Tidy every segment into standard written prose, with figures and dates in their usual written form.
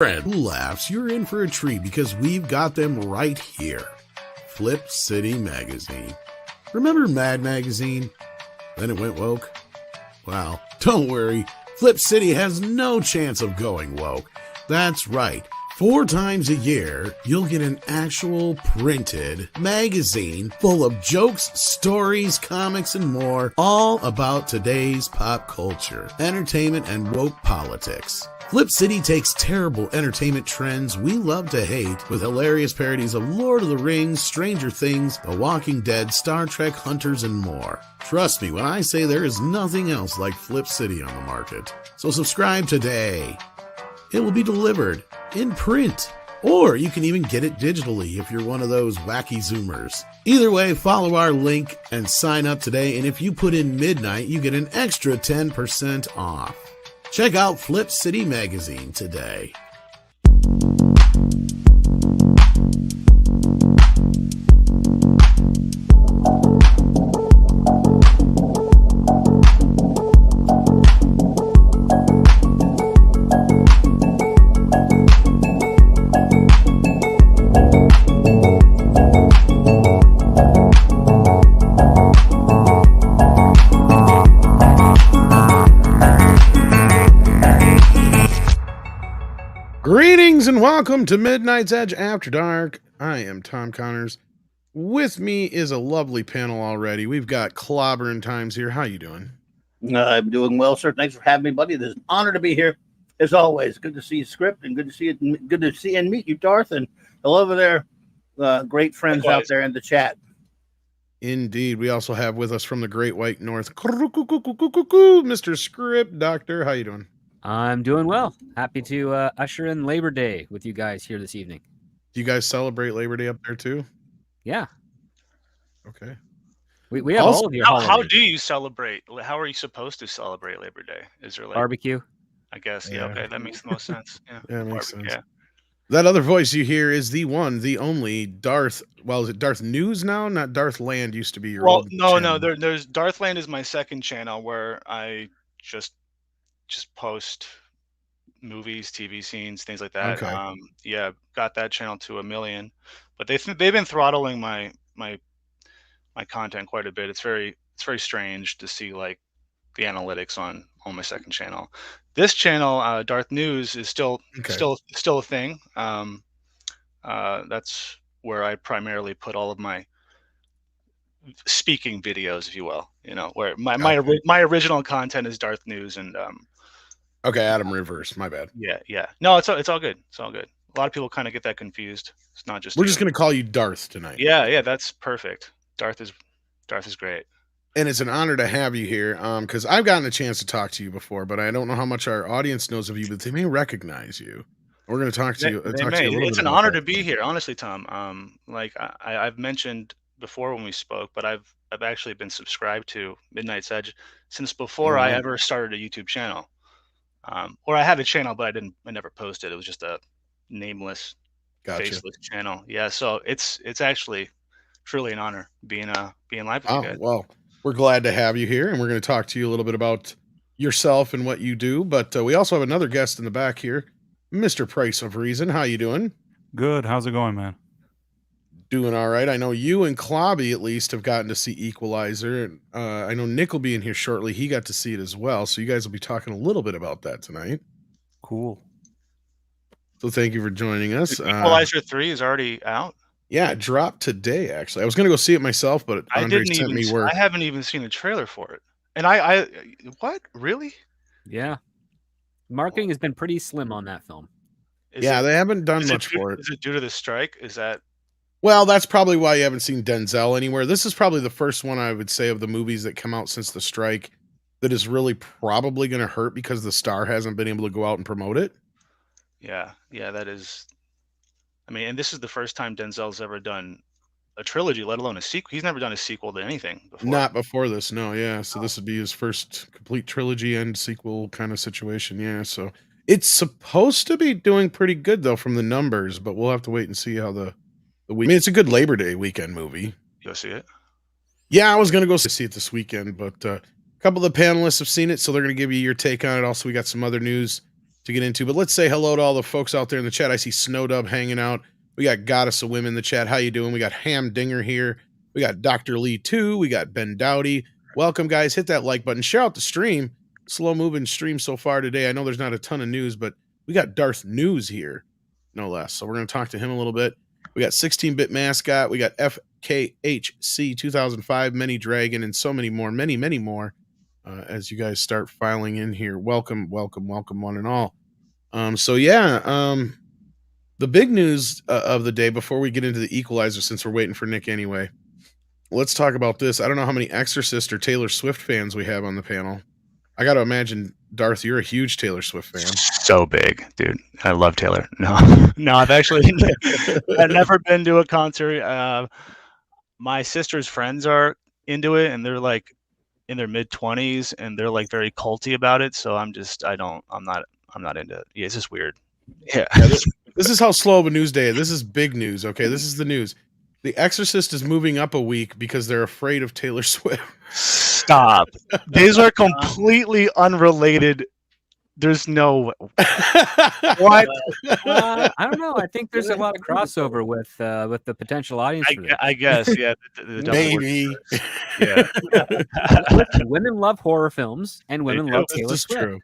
Friend who laughs, you're in for a treat because we've got them right here. Flip City Magazine. Remember Mad Magazine? Then it went woke? Well, don't worry. Flip City has no chance of going woke. That's right. 4 times a year, you'll get an actual printed magazine full of jokes, stories, comics, and more, all about today's pop culture, entertainment, and woke politics. Flip City takes terrible entertainment trends we love to hate with hilarious parodies of Lord of the Rings, Stranger Things, The Walking Dead, Star Trek, Hunters, and more. Trust me when I say there is nothing else like Flip City on the market. So subscribe today. It will be delivered in print, or you can even get it digitally if you're one of those wacky Zoomers. Either way, follow our link and sign up today, and if you put in midnight, you get an extra 10% off. Check out Flip City Magazine today. Greetings and welcome to Midnight's Edge After Dark. I am Tom Connors. With me is a lovely panel already. We've got Clobbering Times here. How you doing? I'm doing well, sir. Thanks for having me, buddy. It's an honor to be here, as always. Good to see you, Script, and good to see and meet you, Darth, and hello over there, great friends out there in the chat. Indeed. We also have with us from the Great White North, Mr. Script Doctor. How you doing? I'm doing well. Happy to usher in Labor Day with you guys here this evening. Do you guys celebrate Labor Day up there too? Yeah. Okay. We have all of your holidays. How do you celebrate? How are you supposed to celebrate Labor Day? Is there like barbecue? I guess. Yeah. Okay. That makes the most sense. Yeah. Yeah, it makes sense. Yeah. That other voice you hear is the one, the only Darth. Well, is it Darth News now? Not Darth Land used to be your old no. channel. There's Darth Land is my second channel where I just post movies, TV scenes, things like that. Okay. Yeah, got that channel to 1 million, but they've been throttling my content quite a bit. It's very strange to see like the analytics on my second channel. This channel, Darth News, is still a thing. That's where I primarily put all of my speaking videos, if you will. You know, where my original content is Darth News and Okay, Adam Reverse. My bad. Yeah. No, it's all good. It's all good. A lot of people kind of get that confused. It's not just. We're just gonna call you Darth tonight. Yeah, that's perfect. Darth is great. And it's an honor to have you here. Because I've gotten a chance to talk to you before, but I don't know how much our audience knows of you, but they may recognize you. We're gonna talk to you. It's an honor to be here, honestly, Tom. Like I've mentioned before when we spoke, but I've actually been subscribed to Midnight's Edge since before I ever started a YouTube channel. Or I had a channel, but I never posted. It was just a nameless, faceless channel. Yeah, so it's actually truly an honor being live with you guys. Well, we're glad to have you here, and we're going to talk to you a little bit about yourself and what you do. But we also have another guest in the back here, Mr. Price of Reason. How you doing? Good. How's it going, man? Doing all right. I know you and Clobby at least have gotten to see Equalizer. And I know Nick will be in here shortly. He got to see it as well. So you guys will be talking a little bit about that tonight. Cool. So thank you for joining us. Equalizer 3 is already out? Yeah, it dropped today, actually. I was going to go see it myself, but Andre sent me word. I haven't even seen a trailer for it. And I what? Really? Yeah. Marketing has been pretty slim on that film. They haven't done much for it. Is it due to the strike? Is that... Well, that's probably why you haven't seen Denzel anywhere. This is probably the first one I would say of the movies that come out since the strike that is really probably going to hurt because the star hasn't been able to go out and promote it. Yeah, that is. I mean, and this is the first time Denzel's ever done a trilogy, let alone a sequel. He's never done a sequel to anything before. Not before this, no. Yeah, so this would be his first complete trilogy and sequel kind of situation. Yeah, so it's supposed to be doing pretty good though from the numbers, but we'll have to wait and see how the week. I mean, it's a good Labor Day weekend movie. Go see it? Yeah, I was going to go see it this weekend, but a couple of the panelists have seen it, so they're going to give you your take on it. Also, we got some other news to get into. But let's say hello to all the folks out there in the chat. I see Snowdub hanging out. We got Goddess of Women in the chat. How you doing? We got Ham Dinger here. We got Dr. Lee too. We got Ben Dowdy. Welcome, guys. Hit that like button. Share out the stream. Slow moving stream so far today. I know there's not a ton of news, but we got Darth News here, no less. So we're going to talk to him a little bit. We got 16-bit Mascot. We got FKHC 2005, Many Dragon, and so many more, many more. As you guys start filing in here, welcome, one and all. The big news of the day before we get into the Equalizer, since we're waiting for Nick anyway, let's talk about this. I don't know how many Exorcist or Taylor Swift fans we have on the panel. I got to imagine, Darth, you're a huge Taylor Swift fan. So big, dude. I love Taylor. No, I've actually I've never been to a concert. My sister's friends are into it, and they're like in their mid-20s, and they're like very culty about it. So I'm not into it. Yeah, it's just weird. Yeah. This is how slow of a news day is. This is big news. Okay, this is the news. The Exorcist is moving up a week because they're afraid of Taylor Swift. Stop. These are completely unrelated. There's no what? I don't know. I think there's a lot of crossover with the potential audience. I guess, yeah. Maybe. Yeah. Women love horror films, and women love Taylor Swift. True.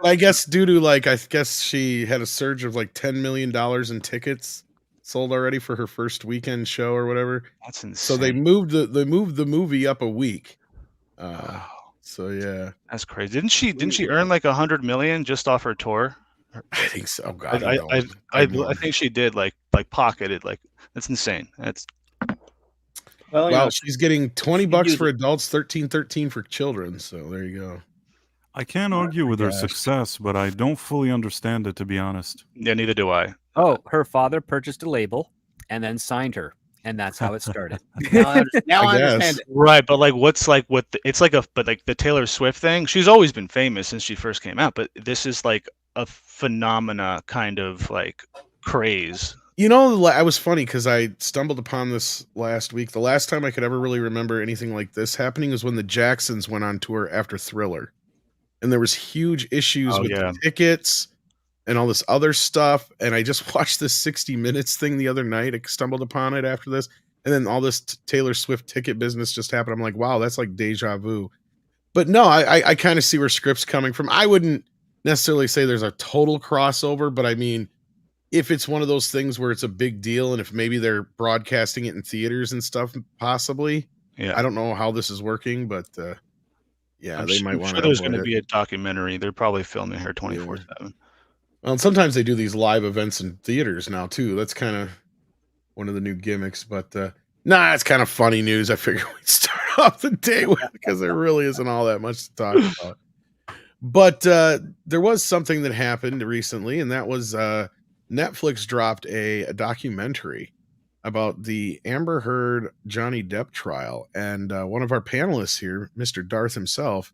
I guess due to I guess she had a surge of like $10 million in tickets sold already for her first weekend show or whatever. That's insane. So they moved the movie up a week. So yeah, that's crazy. Didn't she earn like $100 million just off her tour? I think so. God, I think she did like pocketed. Like, that's insane. That's well, she's getting $20 for adults, $13.13 for children. So there you go. I can't argue with her success, but I don't fully understand it, to be honest. Yeah, neither do I. Oh, her father purchased a label and then signed her, and that's how it started. now I understand it. Right, but like, what's like what? But like the Taylor Swift thing, she's always been famous since she first came out. But this is like a phenomena kind of like craze. You know, I was funny because I stumbled upon this last week. The last time I could ever really remember anything like this happening was when the Jacksons went on tour after Thriller. And there was huge issues with the tickets and all this other stuff. And I just watched this 60 Minutes thing the other night. I stumbled upon it after this. And then all this Taylor Swift ticket business just happened. I'm like, wow, that's like deja vu. But no, I kind of see where Script's coming from. I wouldn't necessarily say there's a total crossover, but I mean, if it's one of those things where it's a big deal and if maybe they're broadcasting it in theaters and stuff, possibly. Yeah. I don't know how this is working, but yeah, they might want to. There's going to be a documentary. They're probably filming her 24/7. Well, and sometimes they do these live events in theaters now too. That's kind of one of the new gimmicks. But it's kind of funny news. I figured we'd start off the day with because there really isn't all that much to talk about. But there was something that happened recently, and that was Netflix dropped a documentary about the Amber Heard Johnny Depp trial. And one of our panelists here, Mr. Darth himself,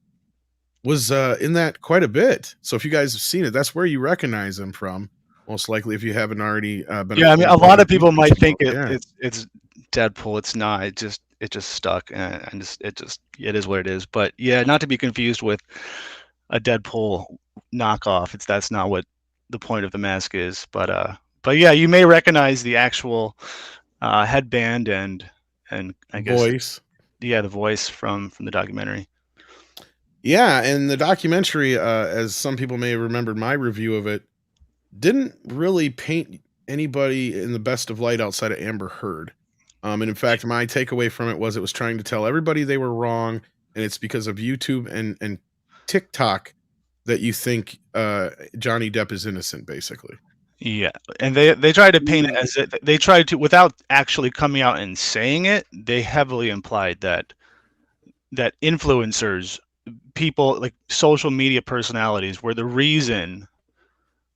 was in that quite a bit. So if you guys have seen it, that's where you recognize him from. Most likely, if you haven't already been. Yeah, I mean, a lot of people might think it's Deadpool. It's not. It just stuck, and it is what it is. But yeah, not to be confused with a Deadpool knockoff. That's not what the point of the mask is. But yeah, you may recognize the actual headband and I guess voice. The voice from the documentary. Yeah, and the documentary, as some people may have remembered my review of it, didn't really paint anybody in the best of light outside of Amber Heard. And in fact, my takeaway from it was trying to tell everybody they were wrong, and it's because of YouTube and TikTok that you think Johnny Depp is innocent, basically. Yeah, and they tried to paint it as they tried to, without actually coming out and saying it, they heavily implied that influencers, people like social media personalities, were the reason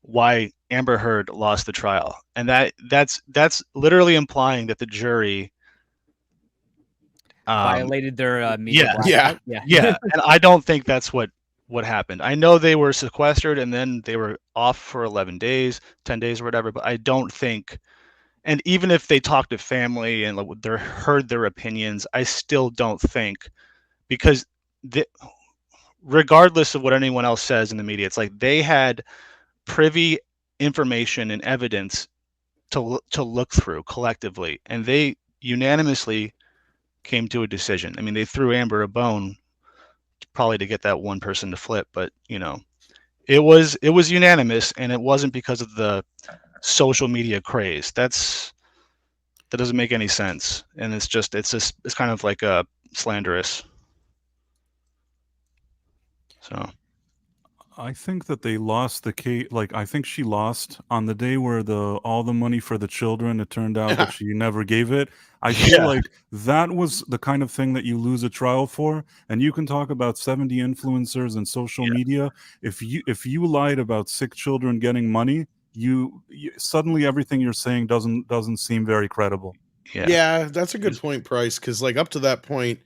why Amber Heard lost the trial, and that's literally implying that the jury violated their media. Yeah. And I don't think that's what happened. I know they were sequestered and then they were off for 11 days, 10 days or whatever, but I don't think, and even if they talked to family and heard their opinions, I still don't think, because regardless of what anyone else says in the media, it's like they had privy information and evidence to look through collectively, and they unanimously came to a decision. I mean, they threw Amber a bone probably to get that one person to flip, but you know, it was unanimous, and it wasn't because of the social media craze. That doesn't make any sense, and it's kind of like slanderous. So I think that they lost the case. Like, I think she lost on the day where all the money for the children, it turned out that she never gave it. I feel like that was the kind of thing that you lose a trial for. And you can talk about 70 influencers and social media. If you lied about sick children getting money, you suddenly everything you're saying doesn't seem very credible. Yeah, that's a good point, Price, because like up to that point,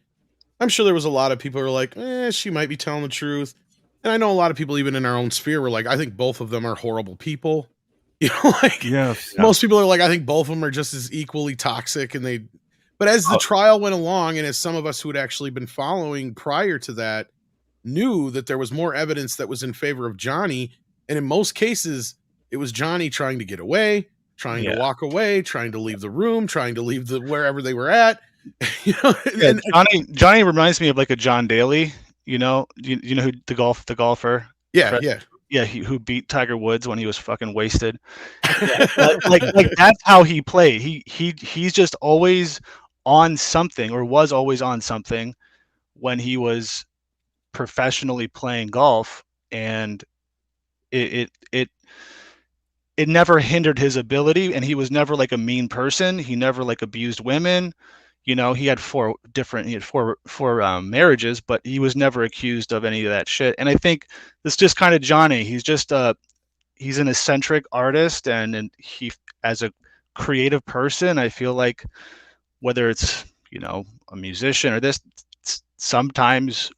I'm sure there was a lot of people who were like, she might be telling the truth. And I know a lot of people, even in our own sphere, were like, I think both of them are horrible people. You know, like most people are like, I think both of them are just as equally toxic. But as the trial went along, and as some of us who had actually been following prior to that knew that there was more evidence that was in favor of Johnny. And in most cases, it was Johnny trying to get away, trying to walk away, trying to leave the room, trying to leave wherever they were at. You know, Johnny reminds me of like a John Daly. You know who the golfer? Who beat Tiger Woods when he was fucking wasted. like that's how he played. He's just always on something, or was always on something when he was professionally playing golf, and it never hindered his ability, and he was never like a mean person. He never like abused women. You know, he had four marriages, but he was never accused of any of that shit. And I think it's just kind of Johnny. He's just he's an eccentric artist, and he, as a creative person, I feel like whether it's, you know, a musician or this, sometimes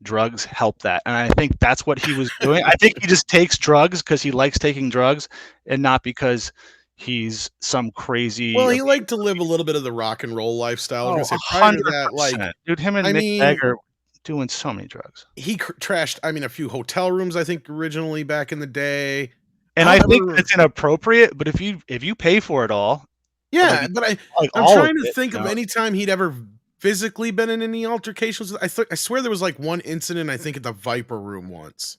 drugs help that. And I think that's what he was doing. I think he just takes drugs because he likes taking drugs, and not because he's some crazy. Well, he liked to live a little bit of the rock and roll lifestyle. Oh, 100%. Dude, him and Mick Jagger doing so many drugs. He trashed, a few hotel rooms, I think, originally back in the day. And I think it's inappropriate, but if you pay for it all. Yeah, but I'm trying to think of any time he'd ever physically been in any altercations. I swear there was like one incident, I think, at the Viper Room once.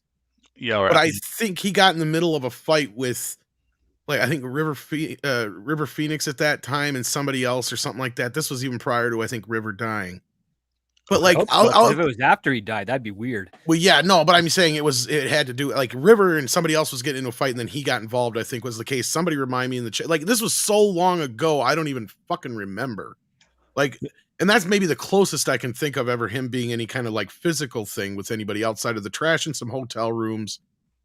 Yeah, right. But I think he got in the middle of a fight with, like, I think River Phoenix at that time, and somebody else or something like that. This was even prior to, I think, River dying. But like, if it was after he died, that'd be weird. Well, yeah, no, but I'm saying it had to do, like, River and somebody else was getting into a fight, and then he got involved, I think was the case. Somebody remind me in the chat. Like, this was so long ago, I don't even fucking remember. Like, and that's maybe the closest I can think of ever him being any kind of like physical thing with anybody outside of the trash in some hotel rooms.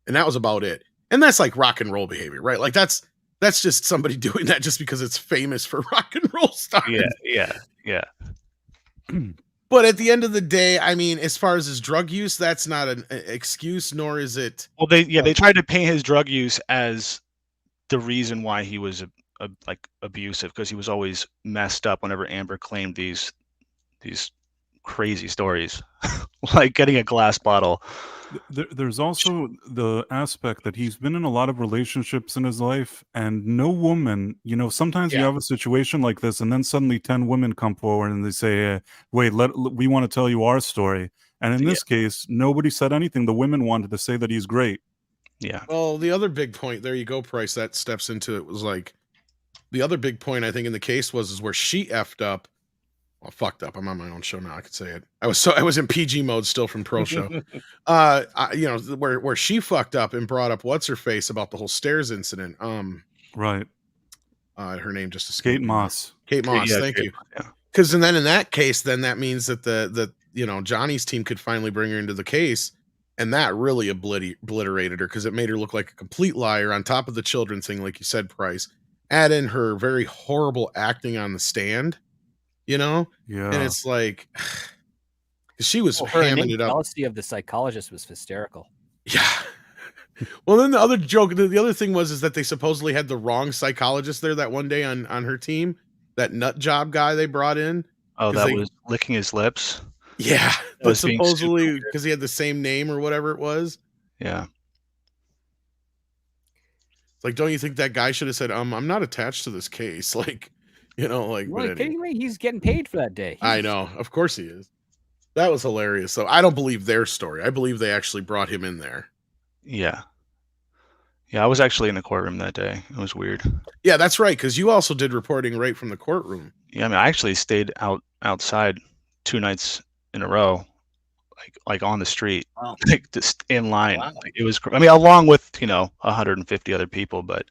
And that was about it. And that's like rock and roll behavior, right? Like that's just somebody doing that just because it's famous for rock and roll stars. Yeah. But at the end of the day, I mean, as far as his drug use, that's not an excuse, nor is it. Well, they tried to paint his drug use as the reason why he was like abusive, because he was always messed up whenever Amber claimed these crazy stories, like getting a glass bottle. There's also the aspect that he's been in a lot of relationships in his life, and no woman, you know, sometimes you have a situation like this, and then suddenly 10 women come forward and they say, wait, we want to tell you our story. And in this case, nobody said anything. The women wanted to say that he's great. Yeah. Well, the other big point, there you go, Price, that steps into it, was like, the other big point I think in the case is where she effed up. Well, fucked up. I'm on my own show now. I could say it. I was in PG mode still from Pro Show. You know, where she fucked up and brought up what's her face about the whole stairs incident. Right. Her name just escaped. Kate Moss. Kate Moss. Thank you. Because then in that case, then that means that the you know, Johnny's team could finally bring her into the case, and that really obliterated her, because it made her look like a complete liar. On top of the children thing, like you said, Price, add in her very horrible acting on the stand. You know, and it's like she was hamming it up. The jealousy of the psychologist was hysterical. Yeah. Well, then the other joke, the other thing is that they supposedly had the wrong psychologist there that one day on her team. That nut job guy they brought in. Oh, that was licking his lips. Yeah, That was being super supposedly weird. because he had the same name or whatever it was. Yeah. It's like, don't you think that guy should have said, I'm not attached to this case? Like, you know, like, What, are you but kidding me? He's getting paid for that day. I know, of course he is. That was hilarious. So I don't believe their story. I believe they actually brought him in there. Yeah. Yeah, I was actually in the courtroom that day. It was weird. Yeah, that's right. Because you also did reporting right from the courtroom. Yeah, I mean, I actually stayed outside 2 nights in a row, like on the street, Wow. like just in line. Wow. Like, it was. I mean, along with 150 other people, but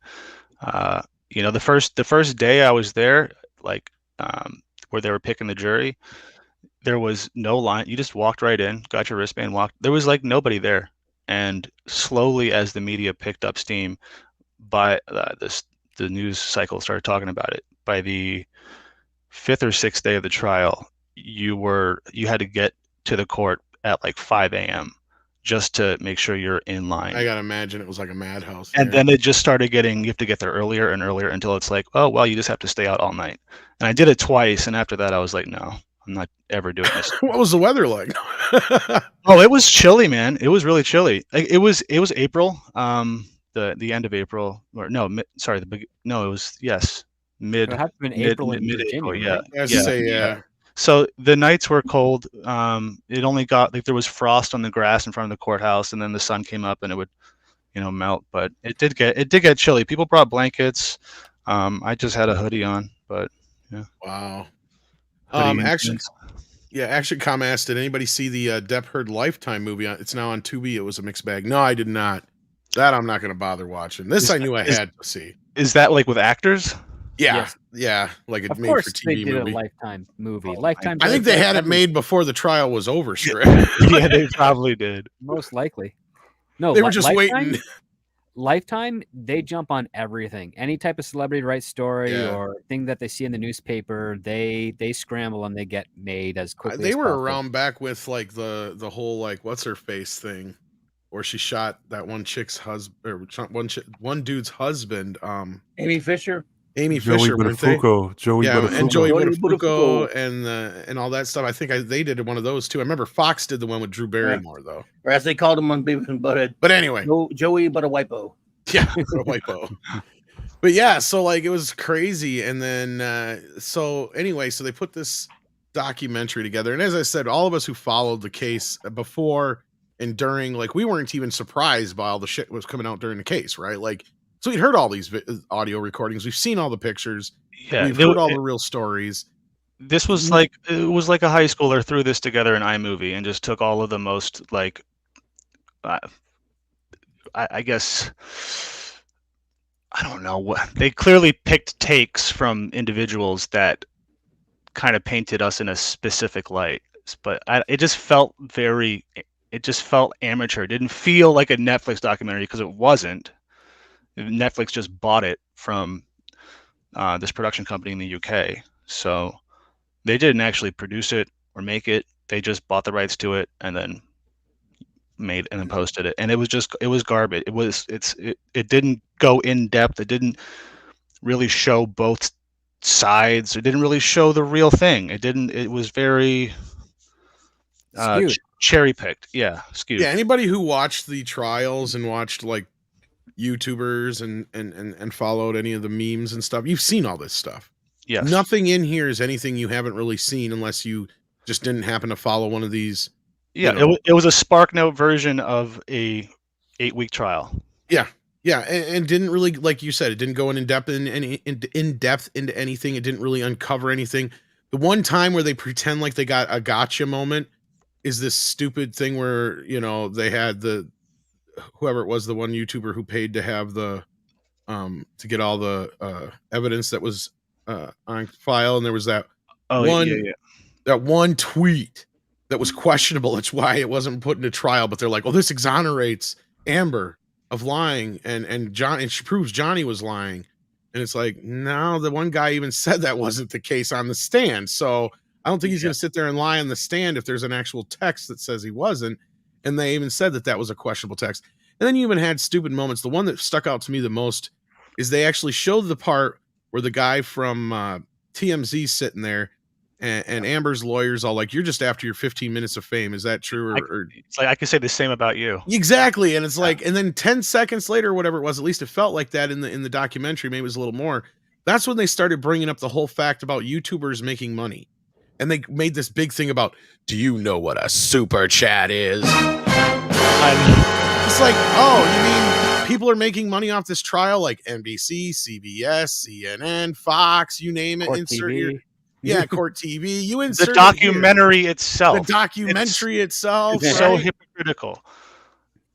the first day I was there, like where they were picking the jury, there was no line. You just walked right in, got your wristband, walked. There was like nobody there. And slowly, as the media picked up steam, by the news cycle started talking about it. By the 5th or 6th day of the trial, you had to get to the court at like 5 a.m. just to make sure you're in line. I gotta imagine it was like a madhouse. And then it just started you have to get there earlier and earlier until it's like, oh, well, you just have to stay out all night. And I did it twice. And after that, I was like, no, I'm not ever doing this. What was the weather like? Oh, it was chilly, man. It was really chilly. It was April, the end of April, or no, sorry, it was, yes, It had to have been April in mid-April, Virginia, yeah. I say, yeah. So the nights were cold. It only got there was frost on the grass in front of the courthouse, and then the sun came up and it would, melt. But it did get chilly. People brought blankets. I just had a hoodie on, but yeah. Wow. Hoodie Action Com asked, did anybody see the Depp Heard Lifetime movie? It's now on Tubi. It was a mixed bag. No, I did not. That I'm not going to bother watching. This I knew I had to see. Is that like with actors? Yeah, Yes. yeah, like a Of made course, for they TV did movie. a Lifetime movie. Oh, Lifetime. I think does they had it everything. made before the trial was over. Sure. Yeah, they probably did. Most likely. No, They were just Lifetime, waiting. Lifetime, they jump on everything. Any type of celebrity to write story Yeah. or thing that they see in the newspaper, they scramble and they get made as quickly. They as were possible. around back with like the whole like what's her face thing, where she shot that one chick's husband or one dude's husband. Amy Fisher. Amy Joey Fisher, weren't they? Buttafuoco. Joey Yeah, Buttafuoco. and Joey Joey Buttafuoco Buttafuoco. and all that stuff. I think they did one of those too. I remember Fox did the one with Drew Barrymore though. Or as they called him on Beavis and Butthead, But anyway, Joey Buttawipo. yeah, Whitepo. But yeah, so like it was crazy, and then so anyway, so they put this documentary together, and as I said, all of us who followed the case before and during, like we weren't even surprised by all the shit that was coming out during the case, right? Like, so we'd heard all these audio recordings, we've seen all the pictures, Yeah, we've heard all the real stories. This was like it was like a high schooler threw this together in iMovie and just took all of the most like, I guess, I don't know what they clearly picked takes from individuals that kind of painted us in a specific light, but it just felt amateur. It didn't feel like a Netflix documentary because it wasn't. Netflix just bought it from this production company in the UK, so they didn't actually produce it or make it. They just bought the rights to it and then made and then posted it, and it was garbage. It didn't go in depth. It didn't really show both sides. It didn't really show the real thing. It was very cherry picked. Yeah, skewed. Yeah, anybody who watched the trials and watched like YouTubers and followed any of the memes and stuff, you've seen all this stuff. Yes. Nothing in here is anything you haven't really seen unless you just didn't happen to follow one of these. Yeah, it was a SparkNote version of a 8-week trial. Yeah, and didn't really, like you said, it didn't go in depth into anything. It didn't really uncover anything. The one time where they pretend like they got a gotcha moment is this stupid thing where they had whoever it was, the one YouTuber who paid to have the to get all the evidence that was on file, and there was that that one tweet that was questionable. That's why it wasn't put into trial. But they're like, "Oh, this exonerates Amber of lying, and John, and she proves Johnny was lying." And it's like, no, the one guy even said that wasn't the case on the stand. So I don't think he's going to sit there and lie on the stand if there's an actual text that says he wasn't. And they even said that was a questionable text. And then you even had stupid moments. The one that stuck out to me the most is they actually showed the part where the guy from TMZ sitting there, And Amber's lawyer's all like, "You're just after your 15 minutes of fame." Is that true? Or it's like I could say the same about you. exactly. And it's like, and then 10 seconds later, or whatever it was, at least it felt like that in the documentary. Maybe it was a little more. That's when they started bringing up the whole fact about YouTubers making money, and they made this big thing about, "Do you know what a super chat is?" It's like, oh, you mean people are making money off this trial, like NBC, CBS, CNN, Fox, you name it. Court Insert TV. your Court TV. You The insert documentary itself. the documentary itself. It's so right? hypocritical.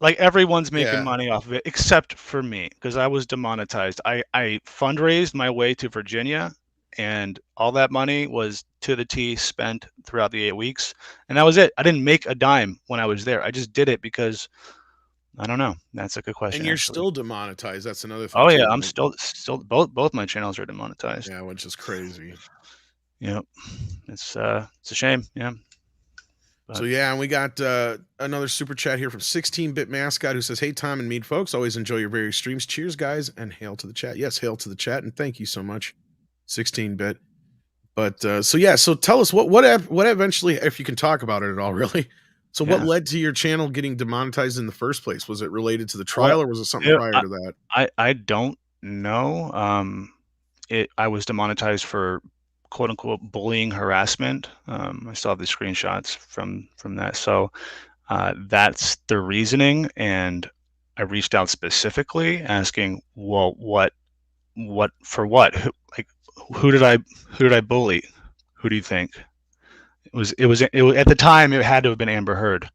Like everyone's making Yeah. money off of it except for me, because I was demonetized. I fundraised my way to Virginia, and all that money was to the T spent throughout the 8 weeks, and that was it. I didn't make a dime when I was there. I just did it because I don't know. That's a good question. And you're actually. still demonetized. That's another thing. Oh too, yeah, I'm right? still both my channels are demonetized. Yeah, which is crazy. Yep. It's a shame. Yeah. So yeah, and we got another super chat here from 16-bit mascot who says, "Hey Tom and Mead folks, always enjoy your various streams. Cheers guys, and hail to the chat." Yes, hail to the chat, and thank you so much, 16-bit. But so yeah, so tell us what eventually, if you can talk about it at all, really. So what led to your channel getting demonetized in the first place? Was it related to the trial, or was it something prior to that? I don't know. I was demonetized for quote unquote bullying, harassment. I still have the screenshots from that. So that's the reasoning. And I reached out specifically asking, well, what for what? Who did I bully? Who do you think? It was at the time it had to have been Amber Heard,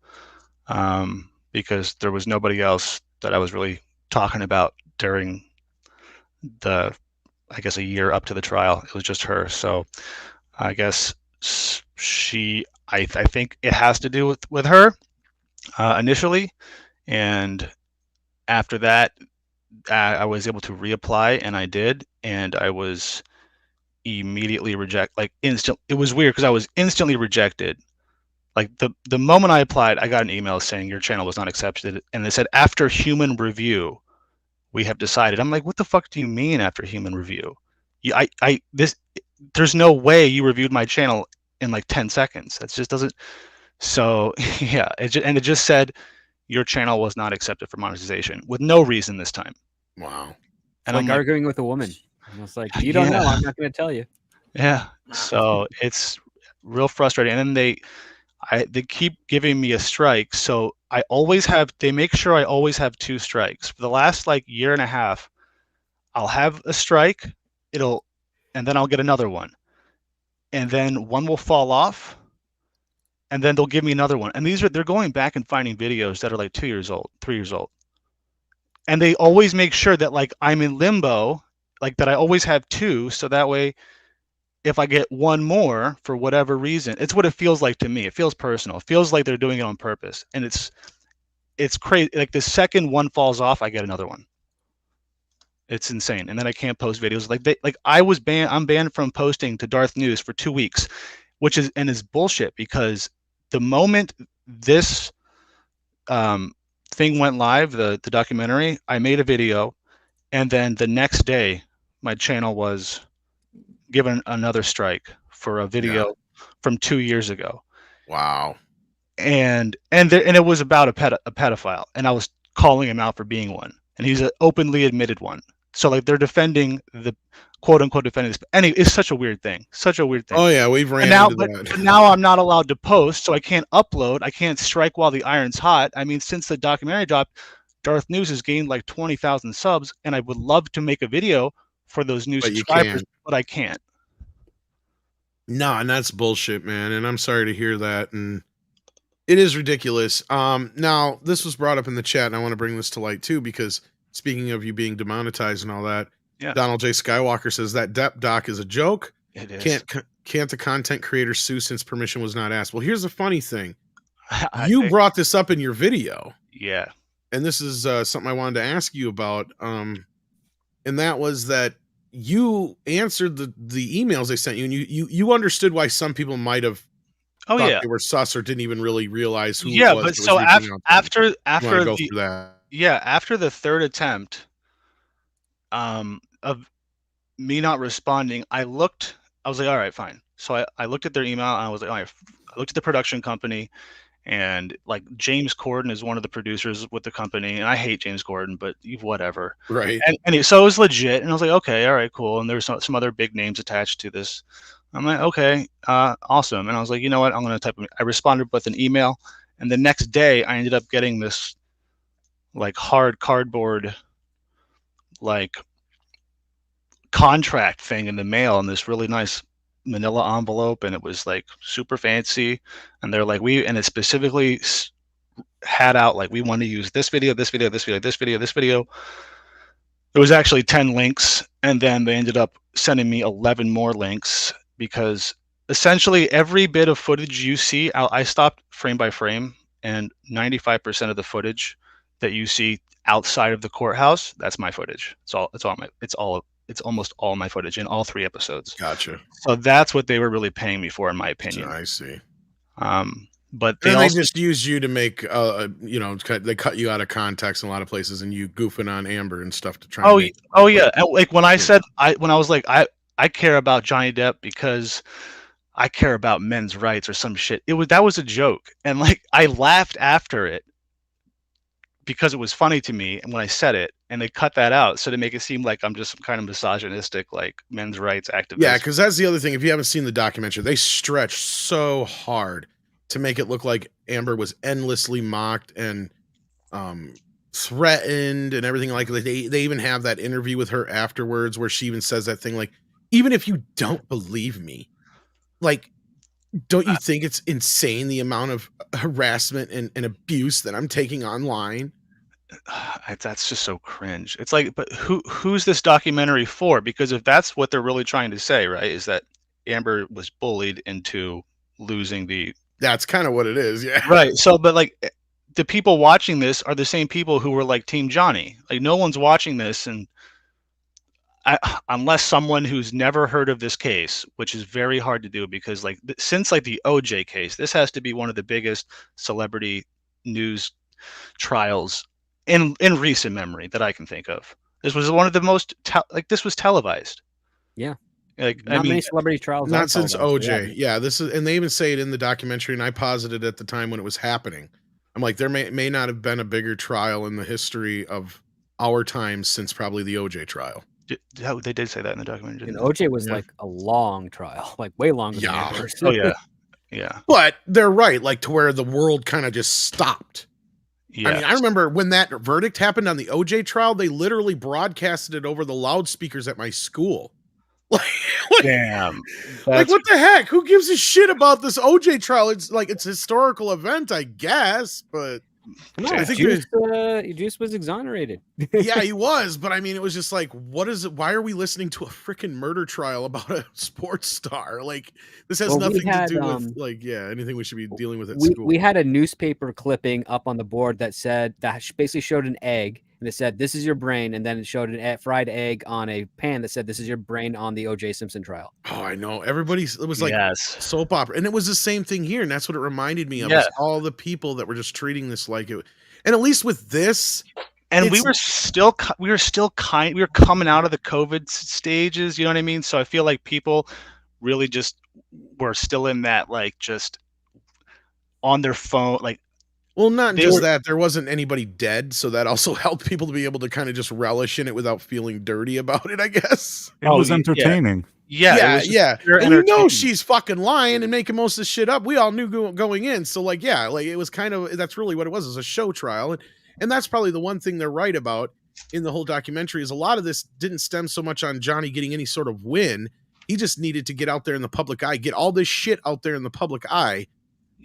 because there was nobody else that I was really talking about during the, I guess, a year up to the trial. It was just her. So I guess I think it has to do with her initially, and after that I was able to reapply, and I did, and I was immediately rejected. It was weird because I was instantly rejected. Like the moment I applied, I got an email saying your channel was not accepted, and they said after human review we have decided. I'm like, what the fuck do you mean after human review? There's no way you reviewed my channel in like 10 seconds. That just doesn't. So yeah, it just said your channel was not accepted for monetization with no reason this time. Wow. And I'm arguing with a woman. I was like, you don't know, I'm not going to tell you. Yeah. So it's real frustrating. And then they keep giving me a strike. So they make sure I always have 2 strikes. For the last like year and a half, I'll have a strike, and then I'll get another one. And then one will fall off, and then they'll give me another one. And they're going back and finding videos that are like 2 years old, 3 years old. And they always make sure that like I'm in limbo, like that I always have 2, so that way if I get one more for whatever reason, it's what it feels like to me. It feels personal. It feels like they're doing it on purpose. And it's crazy. Like the second one falls off, I get another one. It's insane. And then I can't post videos. I'm banned from posting to Darth News for 2 weeks, which is bullshit, because the moment this thing went live, the documentary, I made a video, and then the next day my channel was given another strike for a video from 2 years ago. Wow. And it was about a pedophile, and I was calling him out for being one, and he's an openly admitted one. So like they're defending the quote unquote defending this. Anyway, it's such a weird thing. Oh yeah, we've ran into that. But now I'm not allowed to post, so I can't upload. I can't strike while the iron's hot. I mean, since the documentary dropped, Darth News has gained like 20,000 subs, and I would love to make a video for those new subscribers, but I can't. No, and that's bullshit, man. And I'm sorry to hear that. And it is ridiculous. Now this was brought up in the chat, and I want to bring this to light too, because speaking of you being demonetized and all that, Donald J. Skywalker says that doc is a joke. It is. Can't the content creator sue since permission was not asked? Well, here's the funny thing. You brought this up in your video. Yeah. And this is something I wanted to ask you about. And that was that you answered the emails they sent you, and you understood why some people might have thought they were sus or didn't even really realize who it was. But so after the third attempt of me not responding, I looked I was like, all right, fine. So I looked at their email and I was like, all right, I looked at the production company, and like James Corden is one of the producers with the company, and I hate James Corden, but whatever. Right. So it was legit, and I was like, okay, all right, cool. And there's some other big names attached to this. I'm like, okay, awesome. And I was like, you know what? I'm gonna type. I responded with an email, and the next day I ended up getting this like hard cardboard like contract thing in the mail in this really nice manila envelope, and it was like super fancy, and they're like, and it specifically had out like, we want to use this video, this video, this video, this video, this video. There was actually 10 links, and then they ended up sending me 11 more links, because essentially every bit of footage you see, I stopped frame by frame, and 95% of the footage that you see outside of the courthouse, that's my footage. It's almost all my footage in all 3 episodes. Gotcha. So that's what they were really paying me for, in my opinion. I see. But they just used you to make, they cut you out of context in a lot of places, and you goofing on Amber and stuff to try. Yeah. Like when I said, when I was like, I care about Johnny Depp because I care about men's rights or some shit. That was a joke, and like I laughed after it because it was funny to me, and when I said it, and they cut that out so to make it seem like I'm just some kind of misogynistic, like, men's rights activist. Yeah, because that's the other thing. If you haven't seen the documentary, they stretch so hard to make it look like Amber was endlessly mocked and threatened and everything. Like they even have that interview with her afterwards where she even says that thing like, even if you don't believe me, like, don't you think it's insane the amount of harassment and abuse that I'm taking online? That's just so cringe. It's like, but who's this documentary for? Because if that's what they're really trying to say, right, is that Amber was bullied into losing that's kind of what it is. Yeah. Right. So, but like, the people watching this are the same people who were like Team Johnny. Like, no one's watching this, and unless someone who's never heard of this case, which is very hard to do, because like since like the OJ case, this has to be one of the biggest celebrity news trials in recent memory that I can think of. This was one of the most this was televised. Yeah. Like, not many celebrity trials. Not since OJ. Yeah, this is, and they even say it in the documentary, and I posited at the time when it was happening. I'm like, there may not have been a bigger trial in the history of our times since probably the OJ trial. They did say that in the documentary. And OJ was like a long trial, like way longer than Amber. Oh yeah. Yeah. But they're right, like to where the world kind of just stopped. Yeah. I mean, I remember when that verdict happened on the OJ trial, they literally broadcasted it over the loudspeakers at my school. Damn. Like, what the heck? Who gives a shit about this OJ trial? It's like, it's a historical event, I guess, but no, I think Juice was exonerated. Yeah, he was, but I mean, it was just like, what is it? Why are we listening to a freaking murder trial about a sports star? Like, this has nothing to do with like, anything we should be dealing with at school. We had a newspaper clipping up on the board that basically showed an egg, and it said, "This is your brain," and then it showed a fried egg on a pan that said, "This is your brain on the O.J. Simpson trial." Oh, I know. It was like soap opera, and it was the same thing here, and that's what it reminded me of. Yeah. Was all the people that were just treating this like it. And at least with this, and we were coming out of the COVID stages, you know what I mean? So I feel like people really just were still in that, like, just on their phone, like. Well, not just that, there wasn't anybody dead, so that also helped people to be able to kind of just relish in it without feeling dirty about it, I guess. It was entertaining. Yeah. And you know she's fucking lying and making most of this shit up. We all knew going in, so like, yeah, like it was kind of, that's really what it was. It was a show trial, and that's probably the one thing they're right about in the whole documentary is a lot of this didn't stem so much on Johnny getting any sort of win. He just needed to get out there in the public eye, get all this shit out there in the public eye,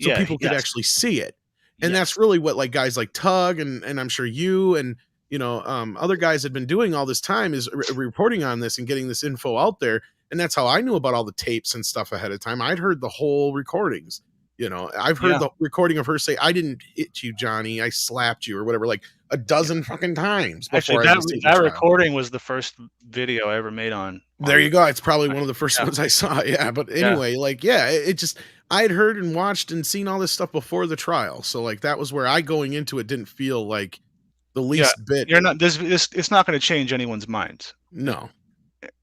so people could actually see it. And that's really what like guys like Tug and I'm sure you and other guys had been doing all this time is reporting on this and getting this info out there. And that's how I knew about all the tapes and stuff ahead of time. I'd heard the whole recordings. I've heard the recording of her say, "I didn't hit you, Johnny. I slapped you," or whatever, like a dozen fucking times. Actually, that recording was the first video I ever made on. There you go. It's probably one of the first ones I saw. Yeah. But anyway, it just, I had heard and watched and seen all this stuff before the trial. So like, that was where I going into it didn't feel like the least bit. You're not it's not going to change anyone's minds. No.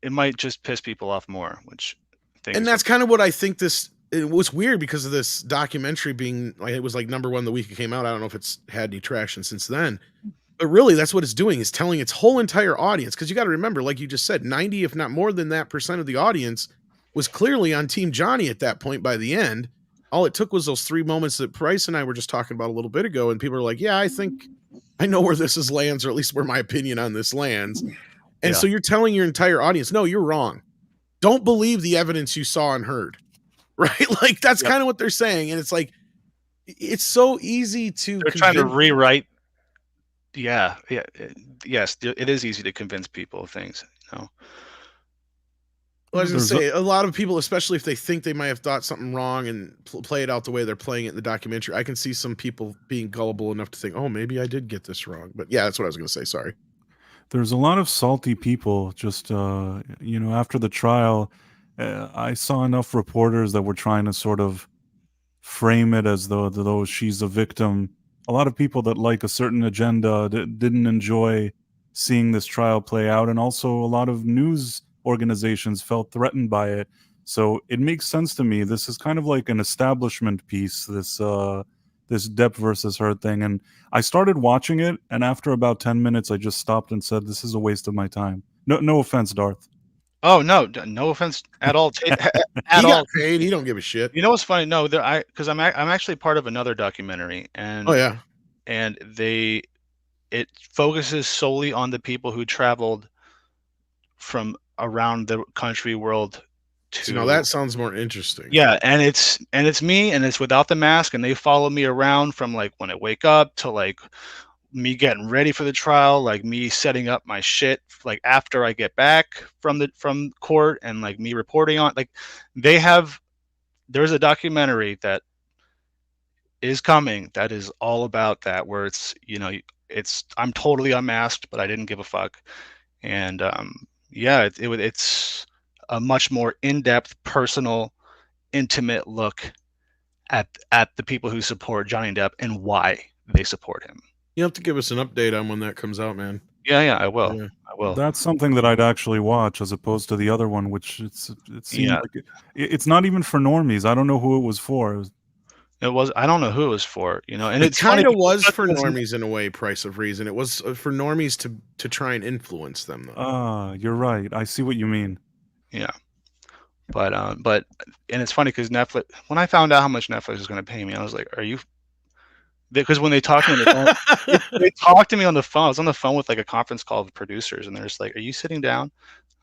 It might just piss people off more, which think. And that's kind of what I think it was weird because of this documentary being like, it was like #1 the week it came out. I don't know if it's had any traction since then. But really, that's what it's doing, is telling its whole entire audience. Because you got to remember, like you just said, 90, if not more than that % of the audience was clearly on Team Johnny at that point by the end. All it took was those 3 moments that Price and I were just talking about a little bit ago. And people are like, yeah, I think I know where this lands, or at least where my opinion on this lands. And so you're telling your entire audience, no, you're wrong. Don't believe the evidence you saw and heard. Right? Like, that's kind of what they're saying. And it's like, it's so easy to. They're trying to rewrite. Yes, it is easy to convince people of things. Well, I was going to say, a lot of people, especially if they think they might have thought something wrong and play it out the way they're playing it in the documentary, I can see some people being gullible enough to think, oh, maybe I did get this wrong. But yeah, that's what I was going to say. Sorry. There's a lot of salty people just, after the trial. I saw enough reporters that were trying to sort of frame it as though she's a victim. A lot of people that like a certain agenda didn't enjoy seeing this trial play out, and also a lot of news organizations felt threatened by it. So it makes sense to me. This is kind of like an establishment piece, this Depp versus her thing. And I started watching it, and after about 10 minutes, I just stopped and said, this is a waste of my time. No offense, Darth. Oh, no offense at all. At all. Paid. He don't give a shit. You know what's funny? No, because I'm actually part of another documentary, and and it focuses solely on the people who traveled from around the country, world. That sounds more interesting. Yeah, and it's me, and it's without the mask, and they follow me around from like when I wake up to like me getting ready for the trial, like me setting up my shit, like after I get back from court, and like me reporting on, like there's a documentary that is coming that is all about that, where it's I'm totally unmasked, but I didn't give a fuck. And it's a much more in-depth, personal, intimate look at the people who support Johnny Depp and why they support him. You have to give us an update on when that comes out, man. Yeah, I will. Yeah. I will. That's something that I'd actually watch, as opposed to the other one, which it seemed like it's not even for normies. I don't know who it was for. I don't know who it was for, and it kind of was for normies in a way, Price of Reason. It was for normies to try and influence them, though. You're right. I see what you mean. Yeah. But and it's funny because Netflix, when I found out how much Netflix was going to pay me, I was like, are you? Because when they talked to me on the phone, they talked to me on the phone. I was on the phone with like a conference call of producers, and they're just like, "Are you sitting down?"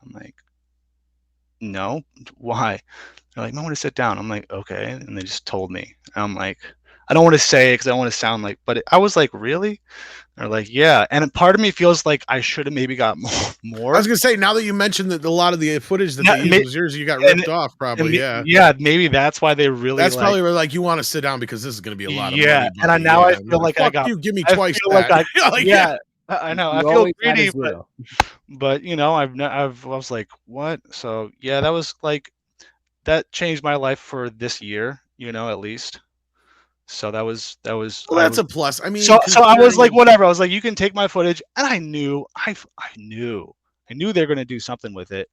I'm like, "No, why?" They're like, "I want to sit down." I'm like, "Okay," and they just told me. And I'm like, I don't want to say it because I don't want to sound like, but I was like, "Really?" They're like, "Yeah," and part of me feels like I should have maybe got more. I was gonna say, now that you mentioned that a lot of the footage that they used was yours, you got ripped off, probably. Yeah, maybe that's why they really. That's probably where like you want to sit down because this is gonna be a lot of money. Yeah, and now I feel like I got. You give me twice that. I know. I feel greedy, but I was like, what? So yeah, that was like, that changed my life for this year, at least. So that was. Well, that's a plus. I mean, so I was like, whatever. I was like, you can take my footage, and I knew they're gonna do something with it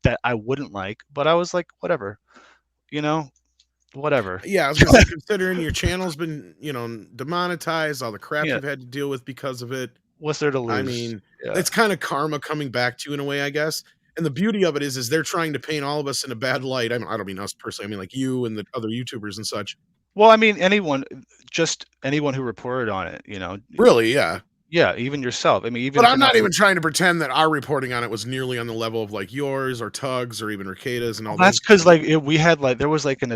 that I wouldn't like, but I was like, whatever, whatever. Yeah, I was gonna say, considering your channel's been, demonetized, all the crap you've had to deal with because of it. What's there to lose? I mean, it's kind of karma coming back to you in a way, I guess. And the beauty of it is they're trying to paint all of us in a bad light. I don't mean us personally. I mean like you and the other YouTubers and such. Well, I mean, anyone who reported on it, Really, yeah. Yeah, even yourself. I mean, but I'm not even trying to pretend that our reporting on it was nearly on the level of like yours or Tug's or even Recaita's and all that. That's because we had there was an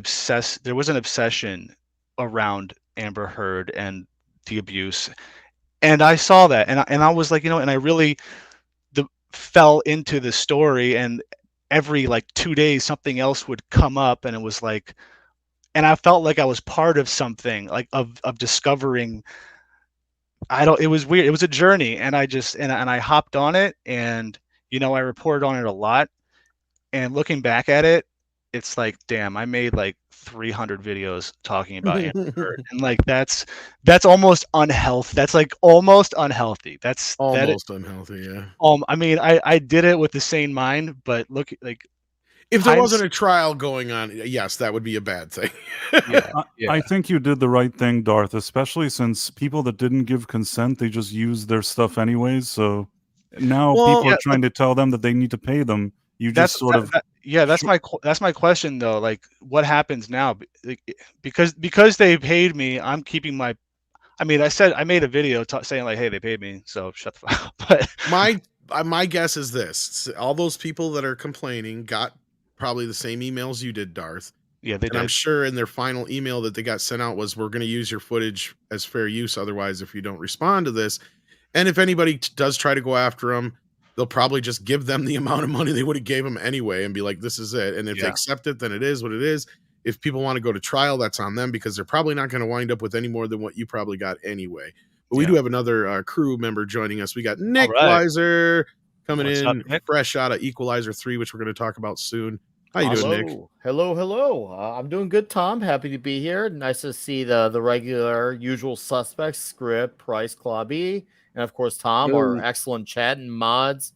obsession around Amber Heard and the abuse, and I saw that, and I was like, and I really fell into the story, and every 2 days something else would come up, and it was like. And I felt like I was part of something, like of discovering. It was weird. It was a journey, and I hopped on it, and I reported on it a lot. And looking back at it, it's like, damn, I made 300 videos talking about Amber Heard, and that's almost unhealthy. That's almost unhealthy. That's almost unhealthy. Yeah. I mean, I did it with the sane mind, but look, If there wasn't a trial going on, yes, that would be a bad thing. Yeah, I think you did the right thing, Darth, especially since people that didn't give consent, they just used their stuff anyways. So now Well, people are trying to tell them that they need to pay them. You just sort of that's my question though. Like, what happens now? Because they paid me, I'm keeping my. I mean, I made a video saying like, "Hey, they paid me, so shut the fuck up." But my guess is this: all those people that are complaining got probably the same emails you did, Darth. yeah, they And did. I'm sure in their final email that they got sent out was, "We're going to use your footage as fair use. Otherwise, if you don't respond to this," and if anybody does try to go after them, they'll probably just give them the amount of money they would have gave them anyway, and be like, "This is it." And if they accept it, then it is what it is. If people want to go to trial, that's on them because they're probably not going to wind up with any more than what you probably got anyway. But we do have another crew member joining us. We got Nick Weiser coming in fresh out of Equalizer 3, which we're going to talk about soon. How you doing, Nick? Hello. I'm doing good, Tom. Happy to be here. Nice to see the regular usual suspects, Script, Price, Clawby, and of course Tom, our excellent chat and mods.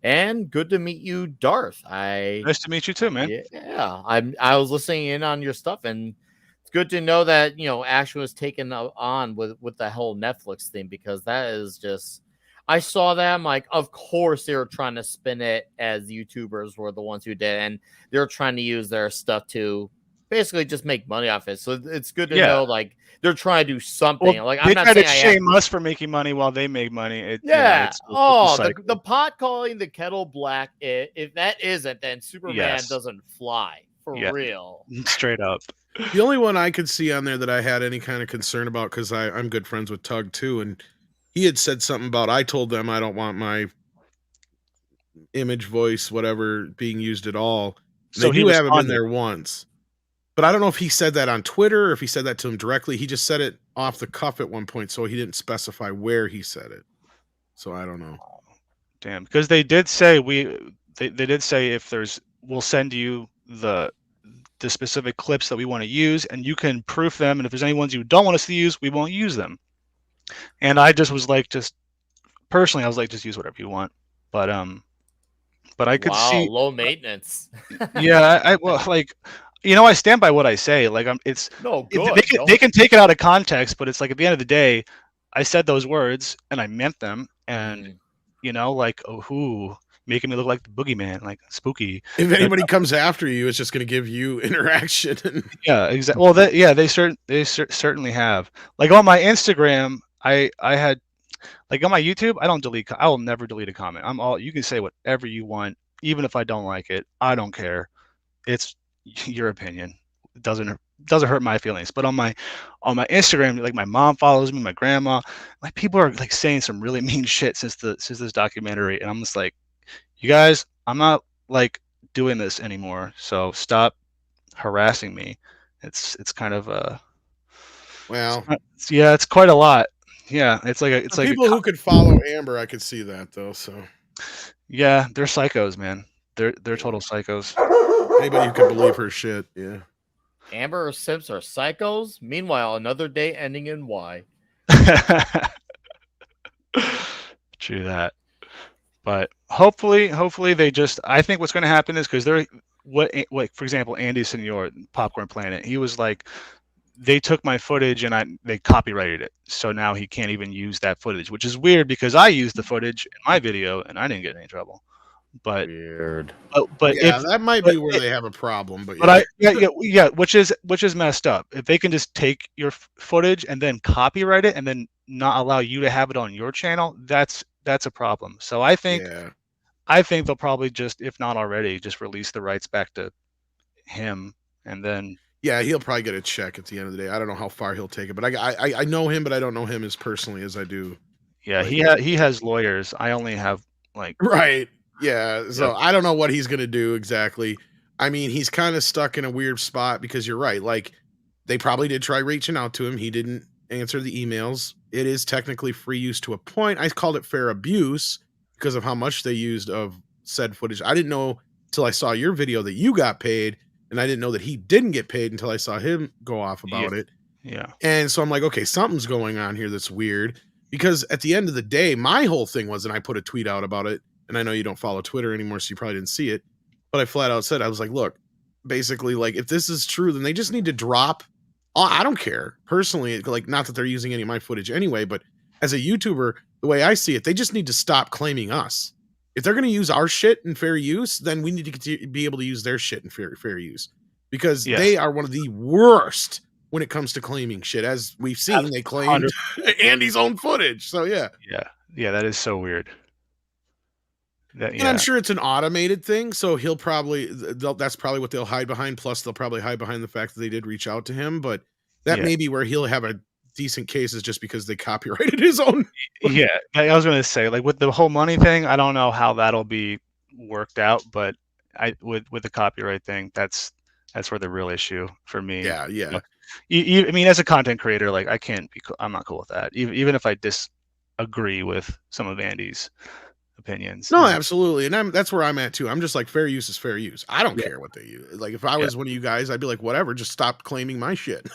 And good to meet you, Darth. Nice to meet you too, man. Yeah, I was listening in on your stuff, and it's good to know that action was taken on with the whole Netflix thing, because that is just. I saw them like, of course they were trying to spin it as YouTubers were the ones who did, and they're trying to use their stuff to basically just make money off it. So it's good to know like they're trying to do something. Well, like I'm not saying shame us for making money while they make money. The pot calling the kettle black. If that isn't, then Superman doesn't fly for real. Straight up. The only one I could see on there that I had any kind of concern about, because I'm good friends with Tug too, and he had said something about, I told them I don't want my image, voice, whatever being used at all. So they do have him in there once. But I don't know if he said that on Twitter or if he said that to him directly. He just said it off the cuff at one point, so he didn't specify where he said it. So I don't know. Damn, because they did say they did say if we'll send you the specific clips that we want to use, and you can proof them, and if there's any ones you don't want us to use, we won't use them. And I just was like, personally, I was like, just use whatever you want. But I could see low maintenance. Yeah, I stand by what I say. Like, it's no good. They can take it out of context, but it's like at the end of the day, I said those words and I meant them, and making me look like the boogeyman, like spooky. If anybody comes after you, it's just going to give you interaction. Yeah, exactly. Well, they certainly have. Like on my Instagram, I had, like on my YouTube, I will never delete a comment. You can say whatever you want, even if I don't like it. I don't care. It's your opinion. It doesn't hurt my feelings. But on my Instagram, like my mom follows me, my grandma, like people are like saying some really mean shit since this documentary, and I'm just like, you guys, I'm not like doing this anymore. So stop harassing me. It's kind of it's quite a lot. Yeah, it's like people who could follow Amber. I could see that though. So yeah, they're psychos, man. They're total psychos. Anybody who can believe her shit, yeah. Amber or Sims are psychos. Meanwhile, another day ending in Y. True that. But hopefully they just. I think what's going to happen is because they're for example, Andy Senior, Popcorn Planet. He was like, they took my footage and they copyrighted it, so now he can't even use that footage, which is weird because I used the footage in my video and I didn't get in any trouble. But weird. But yeah, that might be where they have a problem. But which is messed up. If they can just take your footage and then copyright it and then not allow you to have it on your channel, that's a problem. So I think they'll probably just, if not already, just release the rights back to him, and then he'll probably get a check at the end of the day. I don't know how far he'll take it, but I know him, but I don't know him as personally as I do. Yeah, he has lawyers. I only have right. Yeah, so I don't know what he's gonna do exactly. I mean, he's kind of stuck in a weird spot because you're right. Like, they probably did try reaching out to him. He didn't answer the emails. It is technically free use to a point. I called it fair abuse because of how much they used of said footage. I didn't know till I saw your video that you got paid, and I didn't know that he didn't get paid until I saw him go off about it. Yeah. And so I'm like, okay, something's going on here that's weird, because at the end of the day, my whole thing was, and I put a tweet out about it, and I know you don't follow Twitter anymore, so you probably didn't see it. but I flat out said, I was like, look, basically, like, if this is true, then they just need to drop. I don't care personally, like, not that they're using any of my footage anyway, but as a YouTuber, the way I see it, they just need to stop claiming us. If they're going to use our shit in fair use, then we need to be able to use their shit in fair use, because they are one of the worst when it comes to claiming shit. As we've seen, they claimed Andy's own footage. So yeah, that is so weird. And I'm sure it's an automated thing, so he'll probably that's probably what they'll hide behind. Plus, they'll probably hide behind the fact that they did reach out to him, but that may be where he'll have a decent case, is just because they copyrighted his own. Yeah, I was going to say, like, with the whole money thing, I don't know how that'll be worked out, but with the copyright thing, that's where the real issue for me. Yeah. I mean, as a content creator, like, I'm not cool with that, even if I disagree with some of Andy's opinions. No, absolutely, and that's where I'm at too. I'm just like, fair use is fair use. I don't care what they use. Like, if I was one of you guys, I'd be like, whatever, just stop claiming my shit.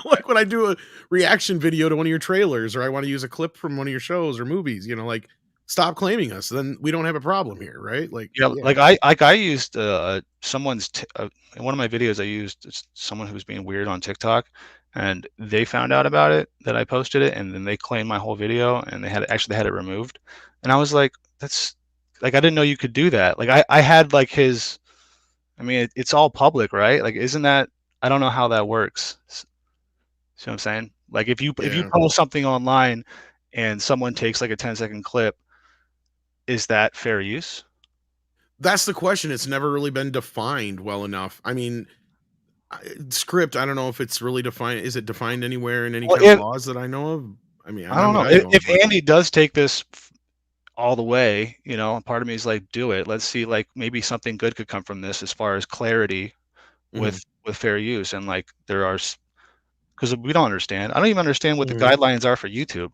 Like when I do a reaction video to one of your trailers, or I want to use a clip from one of your shows or movies, like, stop claiming us. Then we don't have a problem here, right? Like, like I used someone's in one of my videos. I used someone who was being weird on TikTok, and they found out about it, that I posted it, and then they claimed my whole video, and they had it removed. And I was like, that's like, I didn't know you could do that. Like, I had like his, I mean, it's all public, right? Like, isn't that, I don't know how that works. See what I'm saying? Like, if you post something online and someone takes like a 10-second clip, is that fair use? That's the question. It's never really been defined well enough. I mean, script, I don't know if it's really defined. Is it defined anywhere in any kind of laws that I know of? I mean, I don't know. If Andy does take this all the way, part of me is like, do it. Let's see, like, maybe something good could come from this as far as clarity with fair use. And like, there are, because we don't understand. I don't even understand what the guidelines are for YouTube.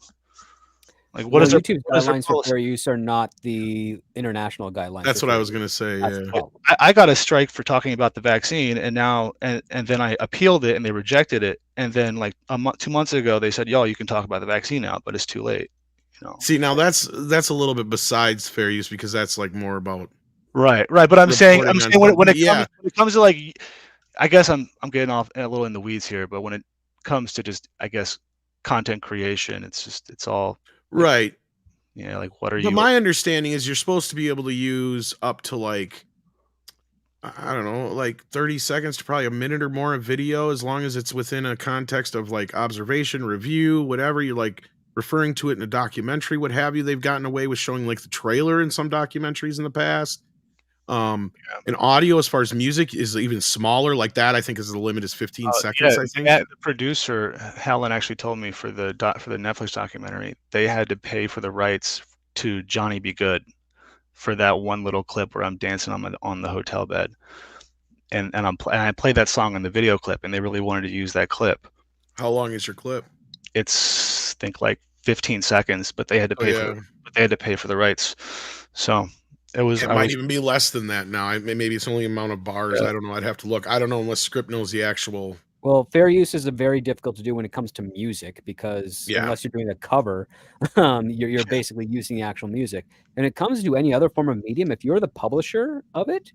Like, what is YouTube's guidelines for fair use are not the international guidelines. That's what I was going to say. I got a strike for talking about the vaccine, and now and then I appealed it, and they rejected it. And then like 2 months ago, they said, "Yo, you can talk about the vaccine now, but it's too late." See, now that's a little bit besides fair use, because that's like more about right. But I'm saying when it comes to, like, I guess I'm getting off a little in the weeds here, but when it comes to just, I guess, content creation, it's all like, right. Yeah, like, what are you? But my understanding is you're supposed to be able to use up to, like, I don't know, like 30 seconds to probably a minute or more of video, as long as it's within a context of like observation, review, whatever. You're like referring to it in a documentary, what have you. They've gotten away with showing like the trailer in some documentaries in the past. And audio, as far as music, is even smaller. Like that, I think, is the limit is 15 seconds. I think the producer Helen actually told me for the Netflix documentary, they had to pay for the rights to Johnny Be Good for that one little clip where I'm dancing on the hotel bed, and I played that song in the video clip, and they really wanted to use that clip. How long is your clip? It's, I think, like 15 seconds, but they had to pay for the rights. So it might even be less than that now. Maybe it's only amount of bars. I don't know. I'd have to look. I don't know unless Script knows the actual. Well, fair use is very difficult to do when it comes to music, because unless you're doing a cover, you're basically using the actual music. And it comes to any other form of medium, if you're the publisher of it,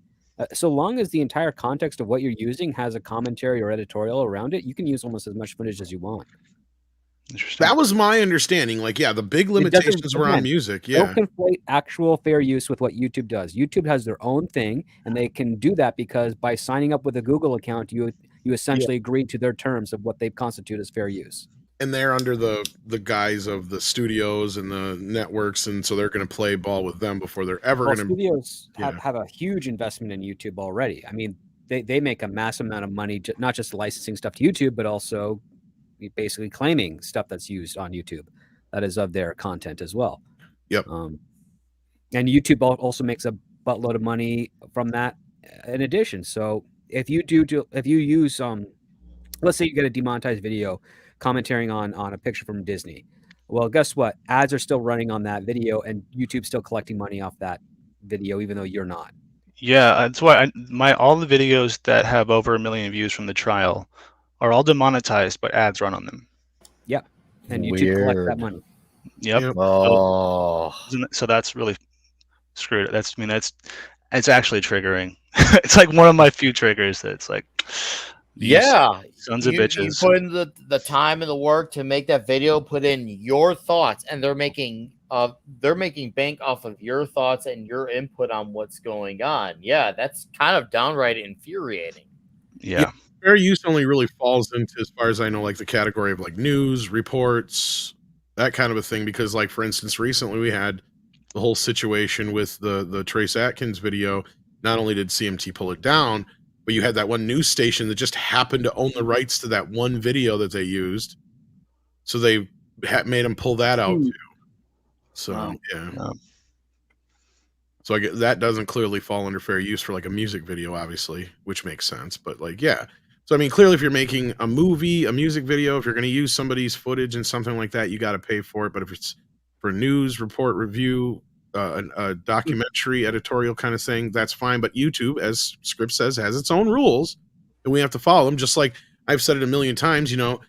so long as the entire context of what you're using has a commentary or editorial around it, you can use almost as much footage as you want. That was my understanding. Like, the big limitations were on music. Don't conflate actual fair use with what YouTube does. YouTube has their own thing, and they can do that because by signing up with a Google account, you essentially agree to their terms of what they constitute as fair use. And they're under the guise of the studios and the networks, and so they're going to play ball with them before they're ever going to. Studios have a huge investment in YouTube already. I mean, they make a massive amount of money, not just licensing stuff to YouTube, but also basically claiming stuff that's used on YouTube that is of their content as well. Yep. And YouTube also makes a buttload of money from that in addition. So if you use let's say you get a demonetized video commentating on a picture from Disney, well, guess what? Ads are still running on that video, and YouTube's still collecting money off that video, even though you're not. Yeah, that's why all the videos that have over 1 million views from the trial are all demonetized, but ads run on them. Yeah, and YouTube collects that money. Yep. Oh, so that's really screwed. It's actually triggering. It's like one of my few triggers that's like, Yeah, sons of you bitches. put in the time and the work to make that video, put in your thoughts, and they're making bank off of your thoughts and your input on what's going on. Yeah, that's kind of downright infuriating. Yeah. Fair use only really falls into, as far as I know, like the category of like news, reports, that kind of a thing. Because, like, for instance, recently we had the whole situation with the Trace Atkins video. Not only did CMT pull it down, but you had that one news station that just happened to own the rights to that one video that they used, so they made them pull that out too. So yeah. So I get that doesn't clearly fall under fair use for like a music video, obviously, which makes sense. But like, yeah. So I mean, clearly, if you're making a movie, a music video, if you're going to use somebody's footage and something like that, you got to pay for it. But if it's for news, report, review, a documentary, editorial kind of thing, that's fine. But YouTube, as Script says, has its own rules, and we have to follow them. Just like I've said it a million times, you know,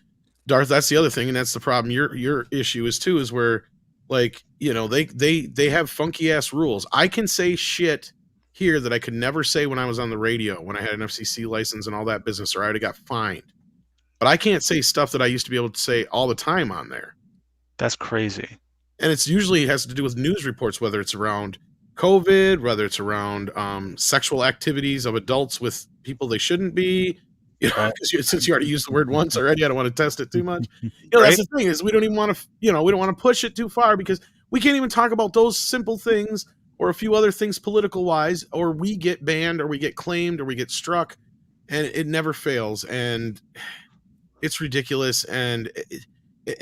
Darth. That's the other thing, and that's the problem. Your issue is too, is where, like, you know, they have funky ass rules. I can say shit here that I could never say when I was on the radio, when I had an FCC license and all that business, or I would have got fined. But I can't say stuff that I used to be able to say all the time on there. That's crazy. And it's usually has to do with news reports, whether it's around COVID, whether it's around sexual activities of adults with people they shouldn't be. You know, since you already used the word once already, I don't want to test it too much. You know, that's the thing, is we don't even want to, you know, we don't want to push it too far, because we can't even talk about those simple things or a few other things political wise, or we get banned or we get claimed or we get struck, and it never fails. And it's ridiculous. And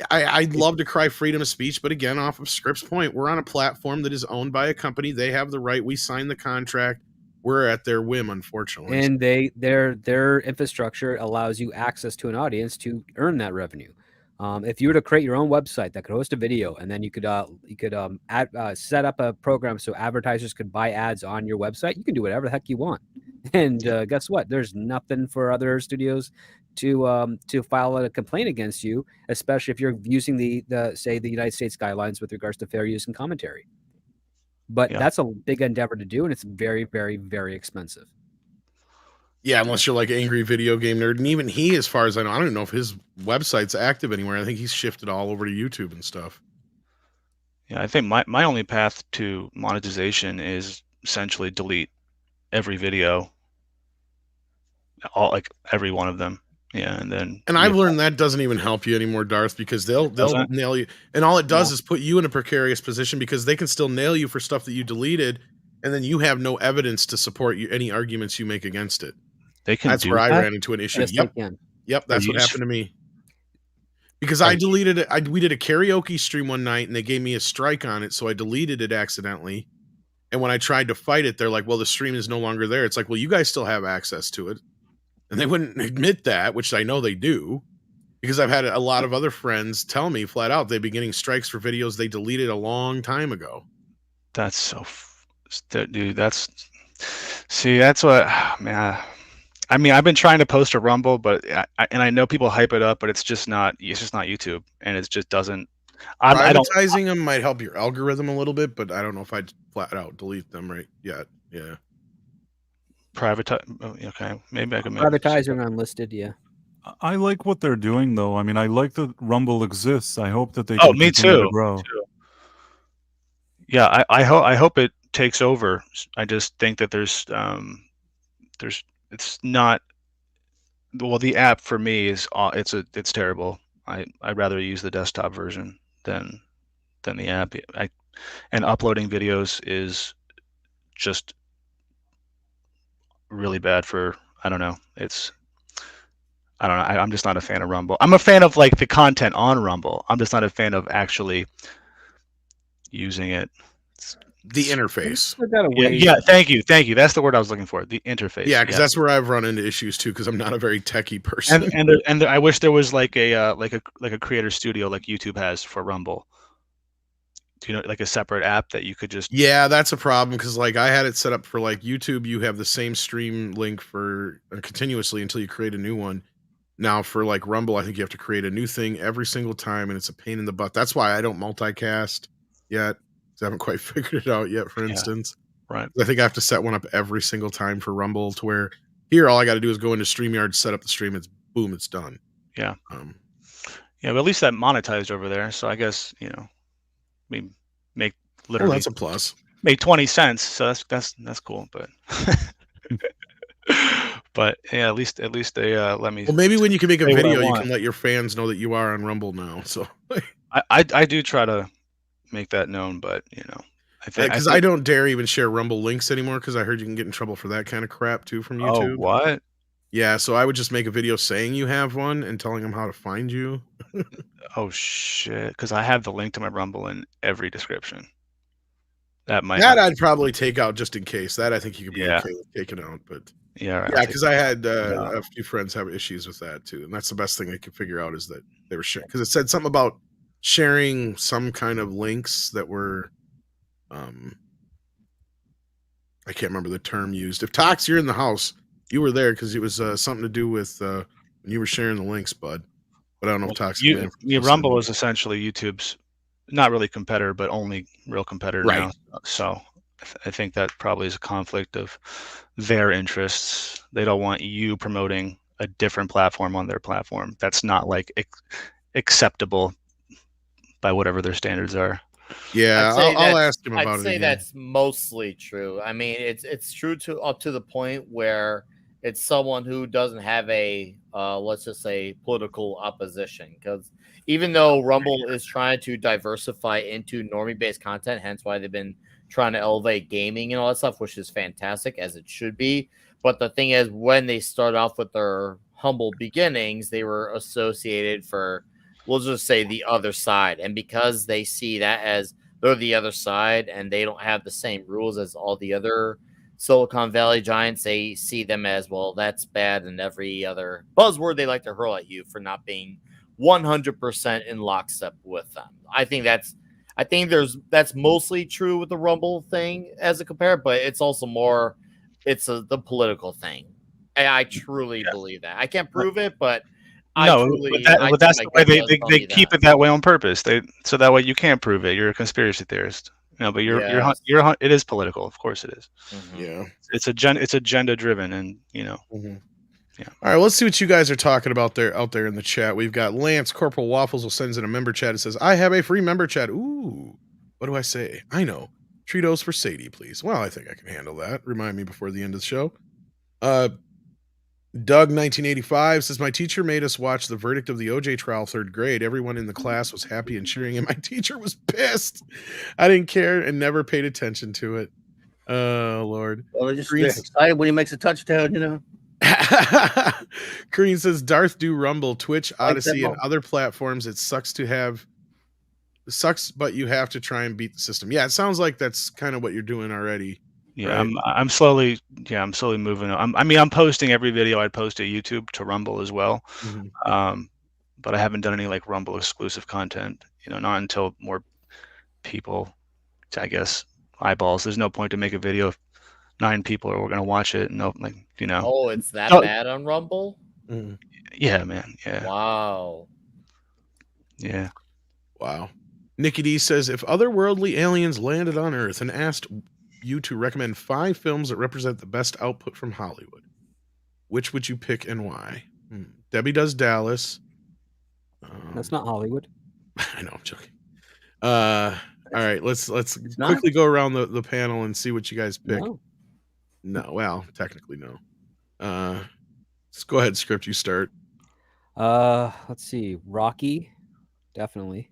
I'd love to cry freedom of speech, but again, off of Script's point, we're on a platform that is owned by a company. They have the right. We signed the contract. We're at their whim, unfortunately. And their infrastructure allows you access to an audience to earn that revenue. If you were to create your own website that could host a video, and then you could set up a program so advertisers could buy ads on your website, you can do whatever the heck you want. And guess what? There's nothing for other studios to file a complaint against you, especially if you're using the United States guidelines with regards to fair use and commentary. But that's a big endeavor to do, and it's very, very, very expensive. Yeah, unless you're like angry video game nerd. And even he, as far as I know, I don't know if his website's active anywhere. I think he's shifted all over to YouTube and stuff. Yeah, I think my only path to monetization is essentially delete every video, like every one of them. Yeah, and then. And I've learned that doesn't even help you anymore, Darth, because they'll nail you, and all it does is put you in a precarious position, because they can still nail you for stuff that you deleted, and then you have no evidence to support any arguments you make against it. That's where I ran into an issue. Yes, yep, that's what happened to me. Because I deleted it. We did a karaoke stream one night, and they gave me a strike on it, so I deleted it accidentally. And when I tried to fight it, they're like, "Well, the stream is no longer there." It's like, "Well, you guys still have access to it." And they wouldn't admit that, which I know they do, because I've had a lot of other friends tell me flat out they've been getting strikes for videos they deleted a long time ago. That's so, dude. That's what, man. I mean, I've been trying to post a Rumble, but I know people hype it up, but it's just not YouTube, and it just doesn't. Privatizing them might help your algorithm a little bit, but I don't know if I'd flat out delete them right yet. Yeah. Okay, maybe I can make privatizing unlisted. Yeah, I like what they're doing, though. I mean, I like that Rumble exists. I hope that they can continue to grow. Yeah, I hope it takes over. I just think that it's not. Well, the app for me is it's terrible. I'd rather use the desktop version than the app. And uploading videos is just really bad for, I don't know. I'm just not a fan of Rumble. I'm a fan of like the content on Rumble. I'm just not a fan of actually using it. The interface. Yeah, thank you. That's the word I was looking for. The interface. Yeah, because that's where I've run into issues too, because I'm not a very techie person. And I wish there was like a creator studio like YouTube has for Rumble. Do you know, like a separate app that you could just? Yeah, that's a problem, because like I had it set up for like YouTube. You have the same stream link for continuously until you create a new one. Now for like Rumble, I think you have to create a new thing every single time, and it's a pain in the butt. That's why I don't multicast yet. I haven't quite figured it out yet, for instance. Right. I think I have to set one up every single time for Rumble to where here all I got to do is go into StreamYard, set up the stream. It's boom, it's done. Yeah. Yeah, but at least that monetized over there. So I guess we make literally that's a plus. Make 20 cents. So that's cool. But but yeah, at least they let me. Well, maybe when you can make a say what I video, you want. can let your fans know that you are on Rumble now. So I do try to make that known, but I think because I don't dare even share Rumble links anymore because I heard you can get in trouble for that kind of crap too from YouTube. Oh, what? Yeah, so I would just make a video saying you have one and telling them how to find you. Oh shit! Because I have the link to my Rumble in every description. That I'd probably take out just in case. That I think you could be Yeah. okay with taking out, but yeah, right, yeah, because I had a few friends have issues with that too, and that's the best thing they could figure out is that they were sharing because it said something about sharing some kind of links that were, I can't remember the term used. If Tox, you're in the house, you were there because it was something to do with when you were sharing the links, bud. But I don't know if Tox. Rumble is essentially YouTube's not really competitor, but only real competitor now. So I think that probably is a conflict of their interests. They don't want you promoting a different platform on their platform. That's not like acceptable by whatever their standards are. Yeah, I'll ask him about it. I'd say that's mostly true. I mean, it's true up to the point where it's someone who doesn't have a let's just say political opposition, because even though Rumble is trying to diversify into normie-based content, hence why they've been trying to elevate gaming and all that stuff, which is fantastic, as it should be. But the thing is, when they start off with their humble beginnings, they were associated for, we'll just say, the other side. And because they see that as they're the other side and they don't have the same rules as all the other Silicon Valley giants, they see them as, well, that's bad, and every other buzzword they like to hurl at you for not being 100% in lockstep with them. I think that's mostly true with the Rumble thing as a compare, but it's also more, the political thing. I truly believe that. I can't prove it, but that's the way they keep it that way on purpose. So that way you can't prove it. You're a conspiracy theorist. But it is political. Of course it is. Mm-hmm. Yeah, it's agenda driven, and Mm-hmm. Yeah. All right, let's see what you guys are talking about out there in the chat. We've got Lance Corporal Waffles will sends in a member chat. It says, "I have a free member chat." Ooh, what do I say? I know. Treatos for Sadie, please. Well, I think I can handle that. Remind me before the end of the show. Doug 1985 says, "My teacher made us watch the verdict of the OJ trial, 3rd grade. Everyone in the class was happy and cheering, and my teacher was pissed. I didn't care and never paid attention to it." Oh, Lord. Well, they're excited when he makes a touchdown, Green says, "Darth do Rumble, Twitch, Odyssey, and other platforms. It sucks, but you have to try and beat the system." Yeah, it sounds like that's kind of what you're doing already. Yeah, right? I'm slowly moving on. I'm posting every video I post to YouTube to Rumble as well. Mm-hmm. But I haven't done any like Rumble exclusive content, not until more people, I guess, eyeballs. There's no point to make a video if 9 people are going to watch it. No, Oh, it's that bad on Rumble? Mm-hmm. Yeah, man. Yeah. Wow. Yeah. Wow. Nikki D says, "If otherworldly aliens landed on Earth and asked you to recommend 5 films that represent the best output from Hollywood, which would you pick and why?" Debbie does Dallas. That's not Hollywood. I know, I'm joking. All right, let's quickly go around the panel and see what you guys pick. No, well, technically no. Let's go ahead, Script. You start. Let's see. Rocky, definitely.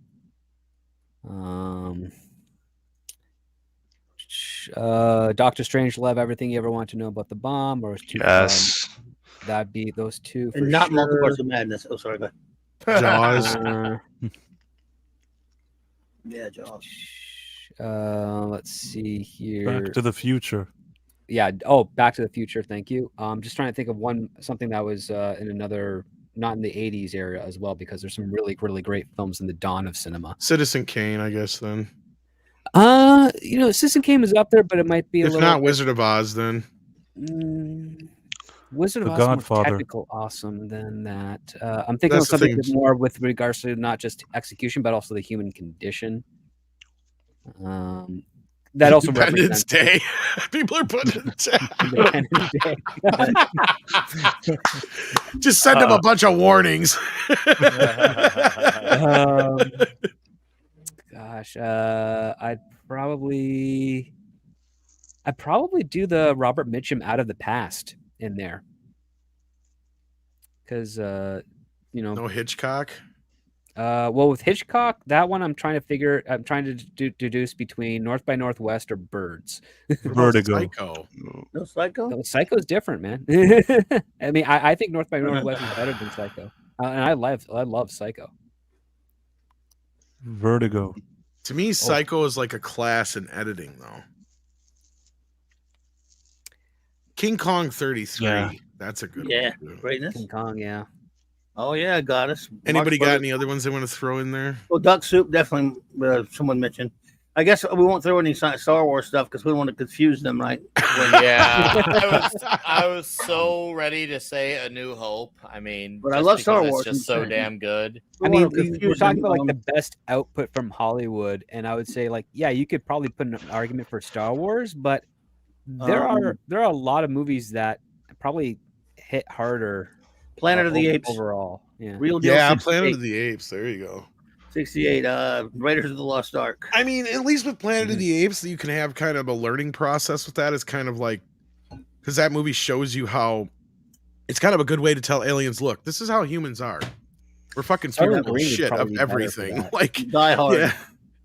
Doctor Strangelove, Everything You Ever Want to Know About the Bomb, or yes, that'd be those two. And not Multiverse of Madness. Oh, sorry, go ahead. Jaws. Yeah, Jaws. Let's see here. Back to the Future. Yeah. Oh, Back to the Future. Thank you. I'm just trying to think of something that was in another, not in the 80s area as well, because there's some really, really great films in the dawn of cinema. Citizen Kane, I guess, then. Citizen Kane is up there, but it might be if not Wizard of Oz, then. Wizard of Oz is more technical awesome than that. I'm thinking of something more with regards to not just execution, but also the human condition. that also Independence represents Day. People are putting it down. Independence Day. Just send them a bunch of warnings. Gosh, I'd probably do the Robert Mitchum Out of the Past in there, because No Hitchcock. well, with Hitchcock, that one I'm trying to deduce between North by Northwest or Birds. Vertigo. Psycho. No Psycho? No, Psycho's different, man. I mean, I think North by Northwest is better than Psycho, and I love Psycho. Vertigo. To me, Psycho is like a class in editing, though. King Kong 33. Yeah. That's a good Yeah, one. Too. greatness. King Kong, yeah. Oh yeah, Goddess. Anybody Marx got Brothers. any other ones they want to throw in there? Well, Duck Soup definitely. Someone mentioned. I guess we won't throw any Star Wars stuff because we don't want to confuse them, right? Yeah, I was so ready to say A New Hope. I mean, But I just love Star because Wars, It's just I'm so saying. damn good. I We mean, wanna we're confuse talking them, about like the best output from Hollywood, and I would say, like, yeah, you could probably put an argument for Star Wars, but there are a lot of movies that probably hit harder. Planet of the Apes. overall. Yeah. Real deal. Yeah, 68. Planet of the Apes. There you go. 68. Raiders of the Lost Ark. I mean, at least with Planet of the Apes, you can have kind of a learning process with that. It's kind of like, because that movie shows you how it's kind of a good way to tell aliens, look, this is how humans are. We're fucking Silent fearful Green would shit of probably be better for everything. that. Like, Die Hard. yeah.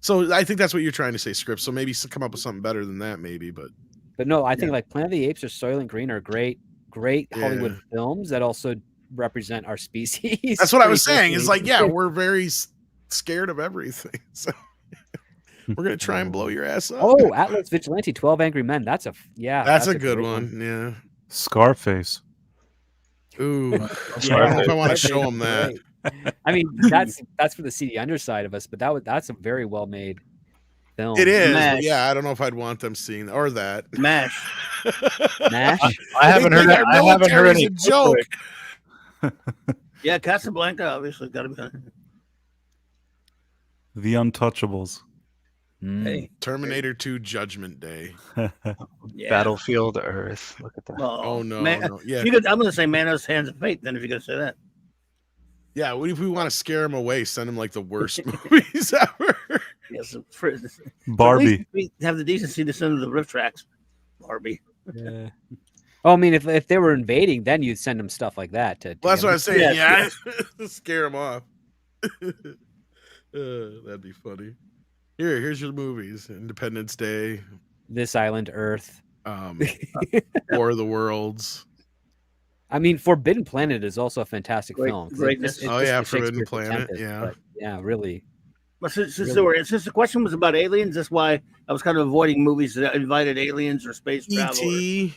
So I think that's what you're trying to say, Script. So maybe come up with something better than that, maybe. But no, I think like Planet of the Apes or Soylent Green are great Hollywood films that also represent our species. that's what I was saying. It's like, yeah, we're very scared of everything. So we're gonna try and blow your ass up. Oh, Atlas Vigilante, 12 Angry Men. That's a good great one. Yeah. Scarface. Ooh, Yeah. I don't know if I want to show them that. I mean, that's for the seedy underside of us, but that's a very well made film. It is. Mash. But yeah, I don't know if I'd want them seeing or that. MASH. MASH. I haven't heard. I haven't heard any a joke. Yeah, Casablanca obviously got to be on. The Untouchables. Hey. Terminator 2 Judgment Day. Yeah. Battlefield Earth. Look at that. Oh no, Man, no. Yeah. I'm going to say Manos Hands of Fate then if you're going to say that. Yeah, what if we want to scare them away, send them like the worst movies ever? Yes, Barbie. We have the decency to send them the riff tracks. Barbie. Yeah. Oh, I mean, if they were invading, then you'd send them stuff like that. Well, that's what I'm saying. Yeah. Yeah, scare them off. That'd be funny. Here's your movies: Independence Day, This Island Earth, War of the Worlds. I mean, Forbidden Planet is also a fantastic film. Greatness. Forbidden Planet. But yeah, really. But since the question was about aliens, that's why I was kind of avoiding movies that invited aliens or space travel. E.T.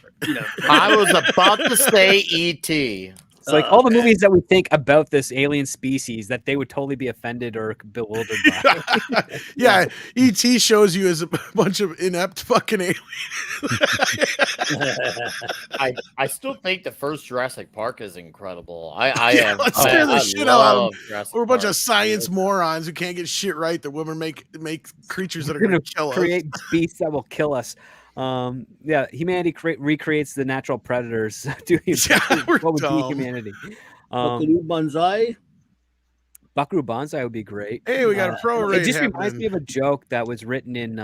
I was about to say E.T. It's like all the movies that we think about this alien species that they would totally be offended or bewildered by. Yeah, E.T. shows you as a bunch of inept fucking aliens. I still think the first Jurassic Park is incredible. Let's scare the shit out of them. We're a bunch of Park. science morons who can't get shit right that would make creatures that are going to kill us. Create beasts that will kill us. Yeah, humanity recreates the natural predators. What would be humanity? Buckaroo Banzai. Buckaroo Banzai would be great. Hey, we got a pro raid. It just reminds me of a joke that was written in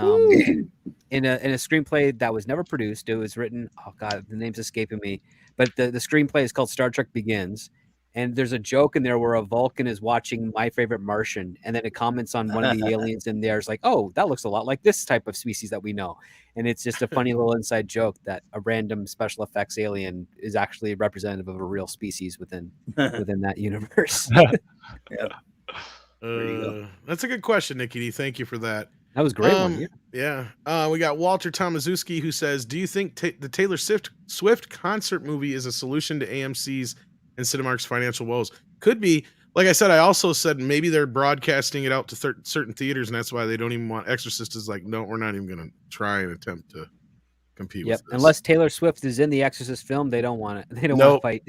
in a screenplay that was never produced. It was written. Oh God, the name's escaping me. But the screenplay is called Star Trek Begins. And there's a joke in there where a Vulcan is watching My Favorite Martian, and then it comments on one of the aliens in there. It's like, oh, that looks a lot like this type of species that we know. And it's just a funny little inside joke that a random special effects alien is actually representative of a real species within that universe. That's a good question, Nikki D. Thank you for that. That was a great one. Yeah. We got Walter Tomaszewski who says, do you think the Taylor Swift concert movie is a solution to AMC's and Cinemark's financial woes? Could be. Like I said, I also said maybe they're broadcasting it out to certain theaters, and that's why they don't even want Exorcist. Is like, no, we're not even going to try and attempt to compete with this. Unless Taylor Swift is in the Exorcist film, they don't want it. They don't want to fight.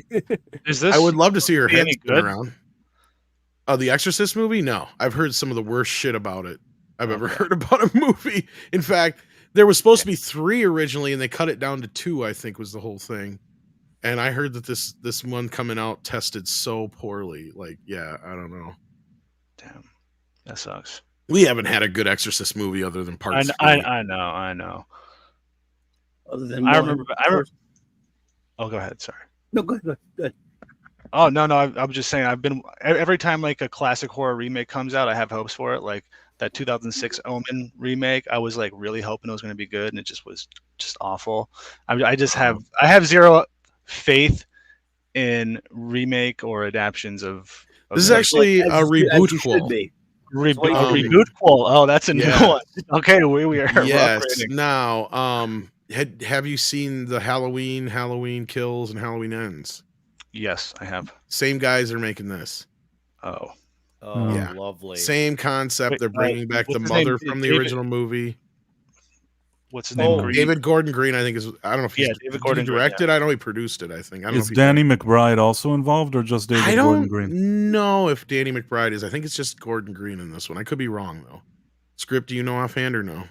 Is this? I would love to see her head any spin good? around. Oh, the Exorcist movie? No, I've heard some of the worst shit about it I've ever heard about a movie. In fact, There was supposed to be 3 originally, and they cut it down to 2. I think was the whole thing. And I heard that this one coming out tested so poorly. Like, yeah, I don't know. Damn, that sucks. We haven't had a good Exorcist movie other than Part 3. I know. Other than I remember. Oh, go ahead. Sorry. No, go ahead. Oh no. I was just saying. I've been every time like a classic horror remake comes out, I have hopes for it. Like that 2006 Omen remake, I was like really hoping it was going to be good, and it just was just awful. I have zero faith in remake or adaptions of This is actually a reboot qual. Reboot qual. Oh, that's a new one. Okay, we are. Yes. Now, have you seen the Halloween Kills and Halloween Ends? Yes, I have. Same guys are making this. Oh, yeah, lovely. Same concept. They're bringing back the mother from the original movie. What's his name? Green? David Gordon Green, I think is. I don't know if he's David Gordon directed. I know he produced it. I think. I don't know is Danny McBride also involved, or just David Gordon Green? I don't know if Danny McBride is. I think it's just Gordon Green in this one. I could be wrong though. Script, do you know offhand or no?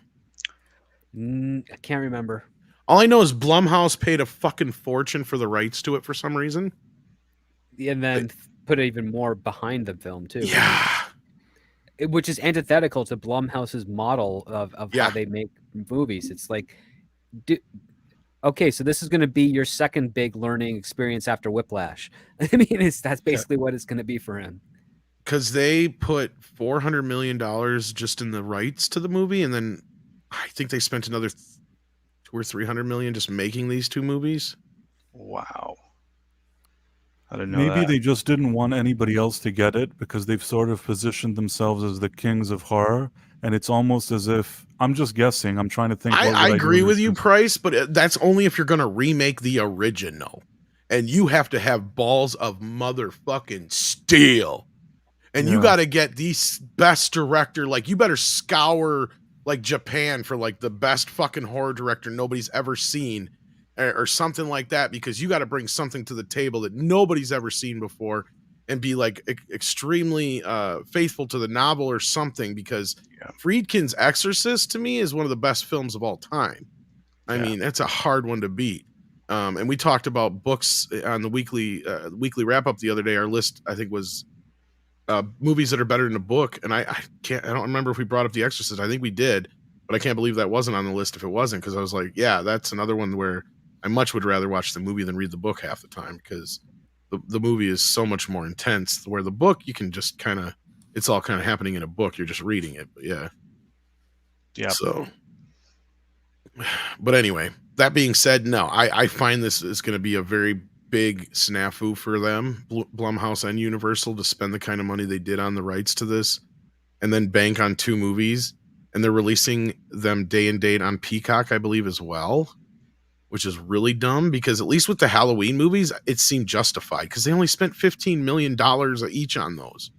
I can't remember. All I know is Blumhouse paid a fucking fortune for the rights to it for some reason, and then put even more behind the film too. Yeah. Which is antithetical to Blumhouse's model of how they make movies. It's like, okay, so this is going to be your second big learning experience after Whiplash. I mean, that's basically what it's going to be for him. Because they put $400 million just in the rights to the movie, and then I think they spent another $200 or $300 million just making these 2 movies. Wow. I didn't know Maybe that. they just didn't want anybody else to get it because they've sort of positioned themselves as the kings of horror, and it's almost as if I'm just guessing. I'm trying to think. I agree with you, Price, but that's only if you're going to remake the original, and you have to have balls of motherfucking steel, and you got to get the best director. Like, you better scour like Japan for like the best fucking horror director nobody's ever seen, or something like that, because you got to bring something to the table that nobody's ever seen before, and be like extremely faithful to the novel or something, because Friedkin's Exorcist to me is one of the best films of all time. I mean, that's a hard one to beat. And we talked about books on the weekly wrap up the other day. Our list, I think, was movies that are better than a book, and I don't remember if we brought up The Exorcist. I think we did, but I can't believe that wasn't on the list if it wasn't, because I was like, yeah, that's another one where I much would rather watch the movie than read the book half the time, because the movie is so much more intense, where the book you can just kind of, it's all kind of happening in a book, you're just reading it. But yeah so, but anyway, that being said, no, I find this is going to be a very big snafu for them, Blumhouse and Universal, to spend the kind of money they did on the rights to this and then bank on 2 movies, and they're releasing them day and date on Peacock, I believe, as well, which is really dumb, because at least with the Halloween movies, it seemed justified, because they only spent $15 million each on those.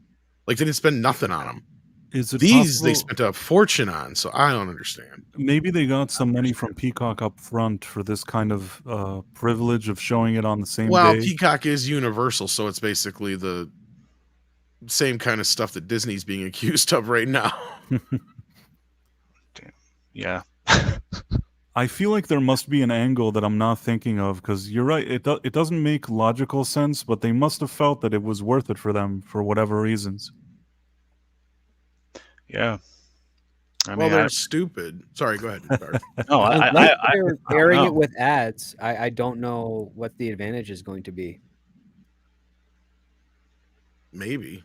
Like, they didn't spend nothing on them. Is it These possible, they spent a fortune on, so I don't understand. Maybe they got some money from Peacock up front for this kind of privilege of showing it on the same day. Peacock is Universal, so it's basically the same kind of stuff that Disney's being accused of right now. Damn. Yeah. I feel like there must be an angle that I'm not thinking of, because you're right, it doesn't make logical sense, but they must have felt that it was worth it for them for whatever reasons. Yeah. I Well, mean, they're stupid. Sorry, go ahead. Darth. no, Unless they're don't pairing know. it with ads, I don't know what the advantage is going to be. Maybe.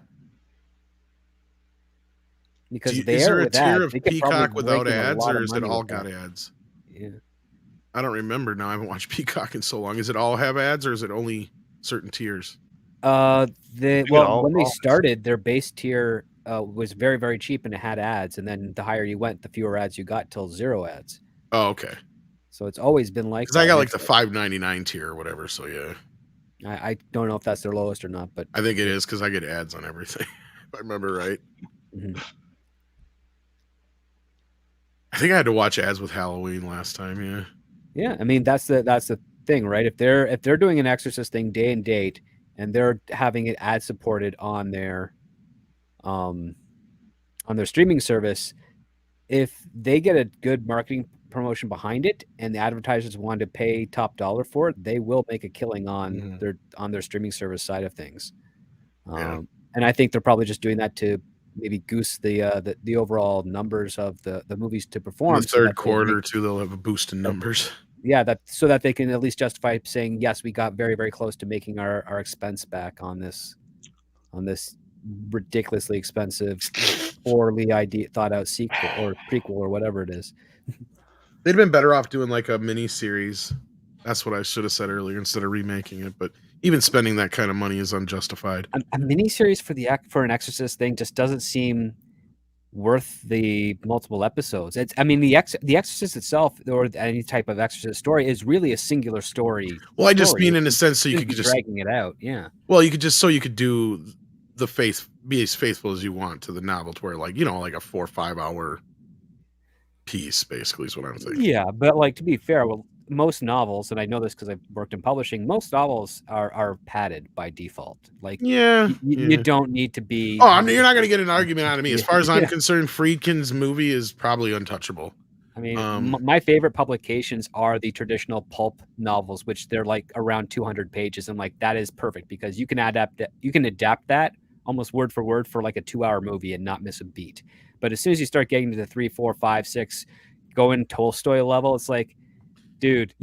Because Is there a with tier ads, of they could probably Peacock without rake in a ads, lot or of is it money all with got that. ads? Yeah. I don't remember now. I haven't watched Peacock in so long. Is it all have ads, or is it only certain tiers? When they all started, their base tier was very, very cheap, and it had ads. And then the higher you went, the fewer ads you got, till 0 ads. Oh, okay. So it's always been like Because that. I got like the $5.99 tier or whatever. So yeah, I don't know if that's their lowest or not, but I think it is, because I get ads on everything. If I remember right. Mhm. I think I had to watch ads with Halloween last time. Yeah. Yeah, I mean that's the thing, right? If they're doing an Exorcist thing day and date, and they're having it ad supported on their streaming service, if they get a good marketing promotion behind it, and the advertisers want to pay top dollar for it, they will make a killing on their streaming service side of things. And I think they're probably just doing that to maybe goose the overall numbers of the movies to perform. In the third quarter too, they'll have a boost in numbers. Yeah, so that they can at least justify saying, yes, we got very, very close to making our expense back on this ridiculously expensive, poorly thought out sequel or prequel or whatever it is. They'd been better off doing like a mini series. That's what I should have said earlier instead of remaking it. But even spending that kind of money is unjustified. A mini series for an Exorcist thing just doesn't seem worth the multiple episodes. The Exorcist itself, or any type of Exorcist story, is really a singular story. Well, I just mean in a sense, so you could just dragging it out. Yeah. Well, you could do be as faithful as you want to the novel, to where like a 4 or 5 hour piece, basically, is what I'm thinking. Yeah, but like, to be fair, most novels, and I know this because I've worked in publishing, most novels are padded by default. Like, you don't need to be. Oh, you're not going to get an argument out of me. As far as I'm concerned, Friedkin's movie is probably untouchable. I mean, my favorite publications are the traditional pulp novels, which they're like around 200 pages, and like that is perfect because you can adapt that almost word for word for like a 2-hour movie and not miss a beat. But as soon as you start getting to the 3, 4, 5, 6, going Tolstoy level, it's like, dude.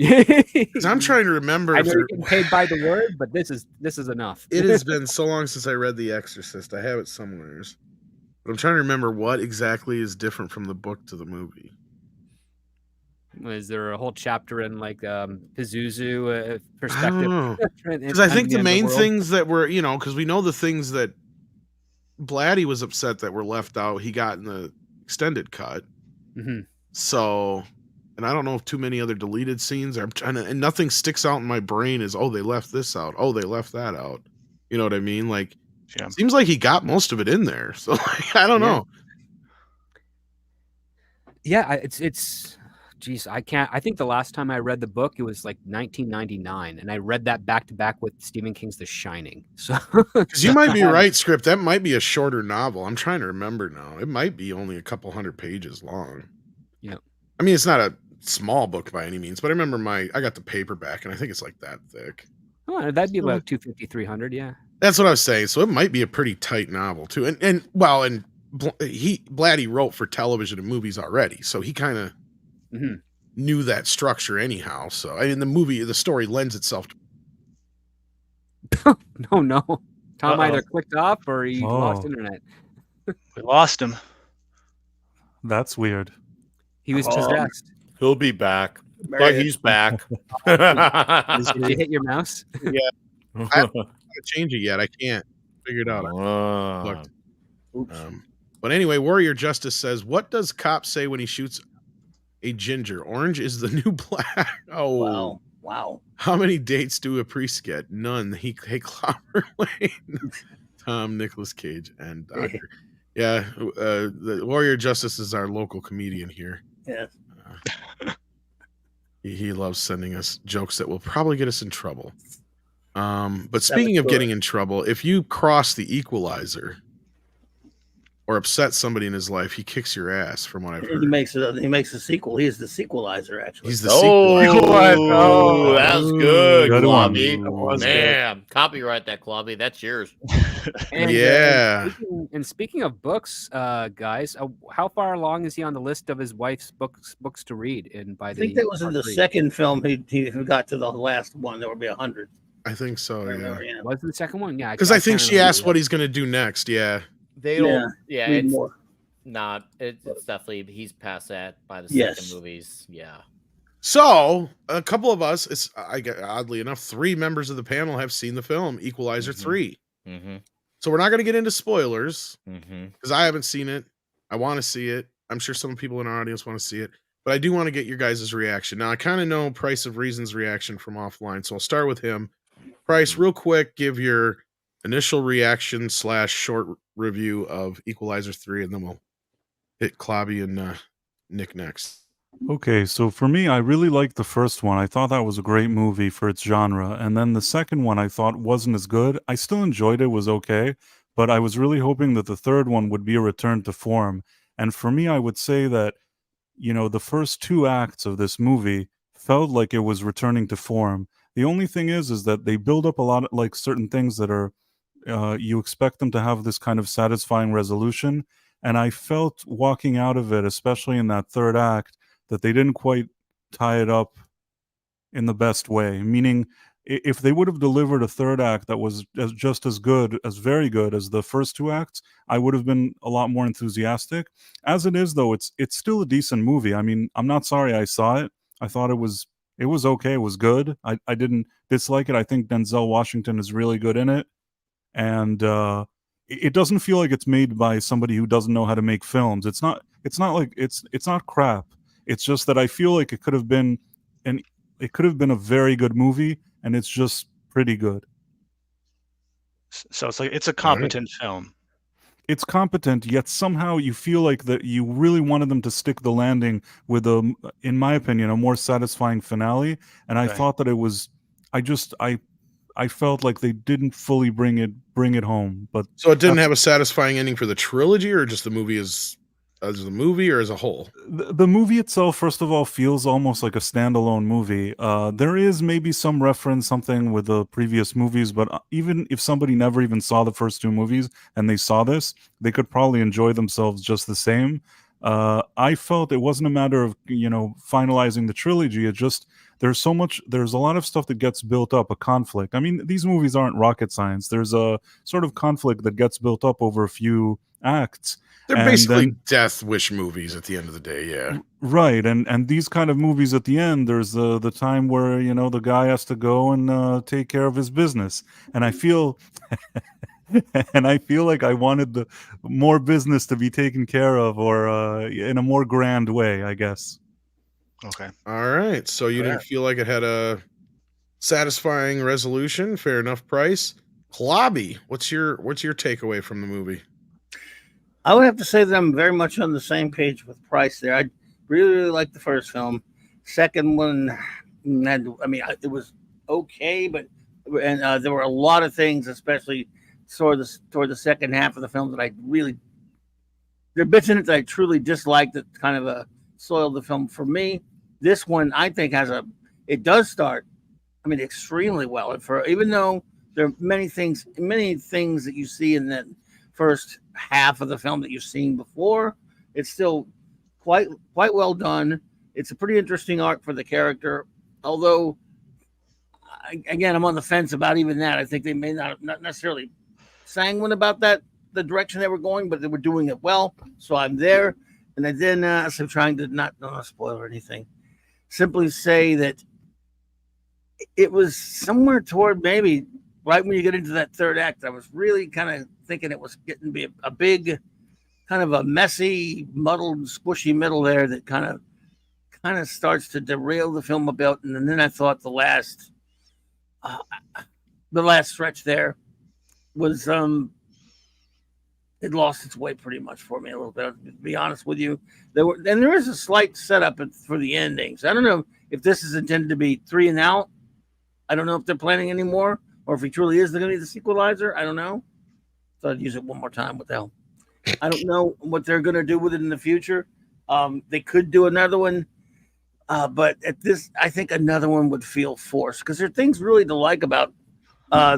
I'm trying to remember. I know you're getting paid by the word, but this is enough. It has been so long since I read The Exorcist. I have it somewhere, but I'm trying to remember what exactly is different from the book to the movie. Is there a whole chapter in like Pazuzu perspective? I don't know. Because I think the main things that were, because we know the things that Blatty was upset that were left out, he got in the extended cut. Mm-hmm. So, and I don't know if too many other deleted scenes. And nothing sticks out in my brain as, oh, they left this out. Oh, they left that out. You know what I mean? Like, it seems like he got most of it in there. So, like, I don't know. Yeah, it's. Geez, I can't. I think the last time I read the book, it was like 1999, and I read that back to back with Stephen King's The Shining. So, because you might be right, Script. That might be a shorter novel. I'm trying to remember now. It might be only a couple 100 pages long. Yeah. I mean, it's not a small book by any means, but I remember I got the paperback, and I think it's like that thick. Oh, that'd be about 250, 300. Yeah. That's what I was saying. So it might be a pretty tight novel too. And Blatty wrote for television and movies already, so he kind of. Mm-hmm. Knew that structure anyhow. So I mean, the story lends itself to. No. Tom either clicked off or he lost internet. We lost him. That's weird. He was possessed. He'll be back. But he's back. Did you hit your mouse? Yeah. I haven't changed it yet. I can't figure it out. But anyway, Warrior Justice says, what does Cop say when he shoots a ginger? Orange is the new black. Oh, wow. How many dates do a priest get? None. Hey, Clobber Lane. Tom, Nicolas Cage, and Doctor. Yeah, the Warrior Justice is our local comedian here. Yeah. He loves sending us jokes that will probably get us in trouble. But speaking of getting in trouble, if you cross the equalizer or upset somebody in his life, he kicks your ass, from what I've heard. He makes a sequel. He is the sequalizer, actually. He's the sequel. Oh, that's good, Clobby. Man, copyright that, Clobby. That's yours. And, speaking of books, guys, how far along is he on the list of his wife's books to read? I think that was in the second film. He got to the last one. There would be 100. I think so. Yeah. Was it the second one? Yeah. Because I think she asked what he's going to do next. Yeah. They don't. Yeah, it's not. It's definitely he's past that by the second movies. Yeah. So a couple of us, oddly enough, 3 members of the panel have seen the film Equalizer 3. Mm-hmm. So we're not going to get into spoilers because I haven't seen it. I want to see it. I'm sure some people in our audience want to see it, but I do want to get your guys' reaction. Now I kind of know Price of Reason's reaction from offline, so I'll start with him. Price, real quick, give your initial reaction / short review of Equalizer 3, and then we'll hit Clobby and Nick next. Okay, so for me, I really liked the first one. I thought that was a great movie for its genre. And then the second one I thought wasn't as good. I still enjoyed it, was okay. But I was really hoping that the third one would be a return to form. And for me, I would say that the first 2 acts of this movie felt like it was returning to form. The only thing is that they build up a lot of like certain things that are you expect them to have this kind of satisfying resolution, and I felt walking out of it, especially in that 3rd act, that they didn't quite tie it up in the best way. Meaning, if they would have delivered a 3rd act that was just as good, as very good as the first 2 acts, I would have been a lot more enthusiastic. As it is, though, it's still a decent movie. I mean, I'm not sorry I saw it. I thought it was okay. It was good. I didn't dislike it. I think Denzel Washington is really good in it, and it doesn't feel like it's made by somebody who doesn't know how to make films. It's not like it's not crap. It's just that I feel like it could have been a very good movie, and it's just pretty good. So it's like it's a competent film. It's competent, yet somehow you feel like that you really wanted them to stick the landing with in my opinion, a more satisfying finale. And I thought that it was, I felt like they didn't fully bring it home. But so it didn't have a satisfying ending for the trilogy, or just the movie as a movie, or as a whole? The movie itself, first of all, feels almost like a standalone movie. There is maybe some reference, something with the previous movies, but even if somebody never even saw the first 2 movies and they saw this, they could probably enjoy themselves just the same. I felt it wasn't a matter of finalizing the trilogy. It just there's a lot of stuff that gets built up, a conflict. I mean, these movies aren't rocket science. There's a sort of conflict that gets built up over a few acts. They're basically death wish movies at the end of the day, yeah. Right, and these kind of movies at the end, there's the time where the guy has to go and take care of his business, and I feel, like I wanted the more business to be taken care of, or in a more grand way, I guess. Okay. All right, so you didn't feel like it had a satisfying resolution, fair enough price. Klobby, what's your takeaway from the movie? I would have to say that I'm very much on the same page with Price there. I really liked the first film. Second one, it was okay, but there were a lot of things, especially toward the second half of the film, that I really, there are bits in it that I truly disliked that kind of soiled the film for me. This one, I think, it does start, extremely well. And even though there are many things that you see in that first half of the film that you've seen before, it's still quite well done. It's a pretty interesting arc for the character, although again, I'm on the fence about even that. I think they may not necessarily sanguine about that, the direction they were going, but they were doing it well, so I'm there. And then so I'm trying to not spoil or anything, simply say that it was somewhere toward maybe right when you get into that 3rd act, I was really kind of thinking it was getting to be a big, kind of a messy, muddled, squishy middle there that kind of starts to derail the film a bit. And then I thought the last stretch there was it lost its way pretty much for me a little bit. To be honest with you, there is a slight setup for the endings. I don't know if this is intended to be 3 and out. I don't know if they're planning anymore, or if he truly is going to be the sequelizer. I don't know. So I'd use it one more time. What the hell? I don't know what they're going to do with it in the future. They could do another one, but at this, I think another one would feel forced, because there are things really to like about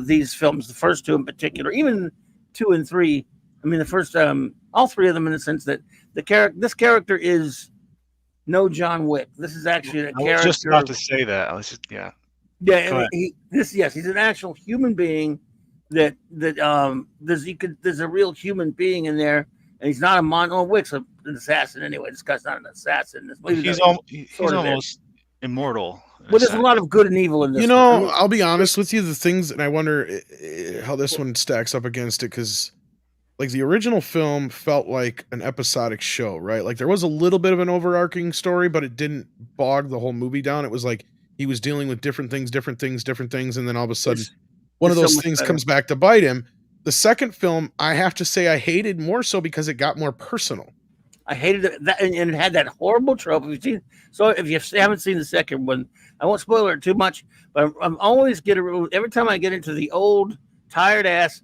these films. The first 2 in particular, even 2 and 3. The first, all 3 of them, in the sense that this character is no John Wick. This is actually a character. I was just about to say that. Yeah, he's an actual human being that there's a real human being in there, and he's not Wick's an assassin anyway. This guy's not an assassin. He's almost immortal. But there's a lot of good and evil in this. I'll be honest with you. The things, and I wonder how this one stacks up against it, because like the original film felt like an episodic show, right? Like there was a little bit of an overarching story, but it didn't bog the whole movie down. It was like he was dealing with different things, and then all of a sudden one of those things comes back to bite him. The second film, I have to say, I hated more so because it got more personal. I hated it, and it had that horrible trope. If you haven't seen the second one, I won't spoil it too much, but I'm always every time I get into the old tired ass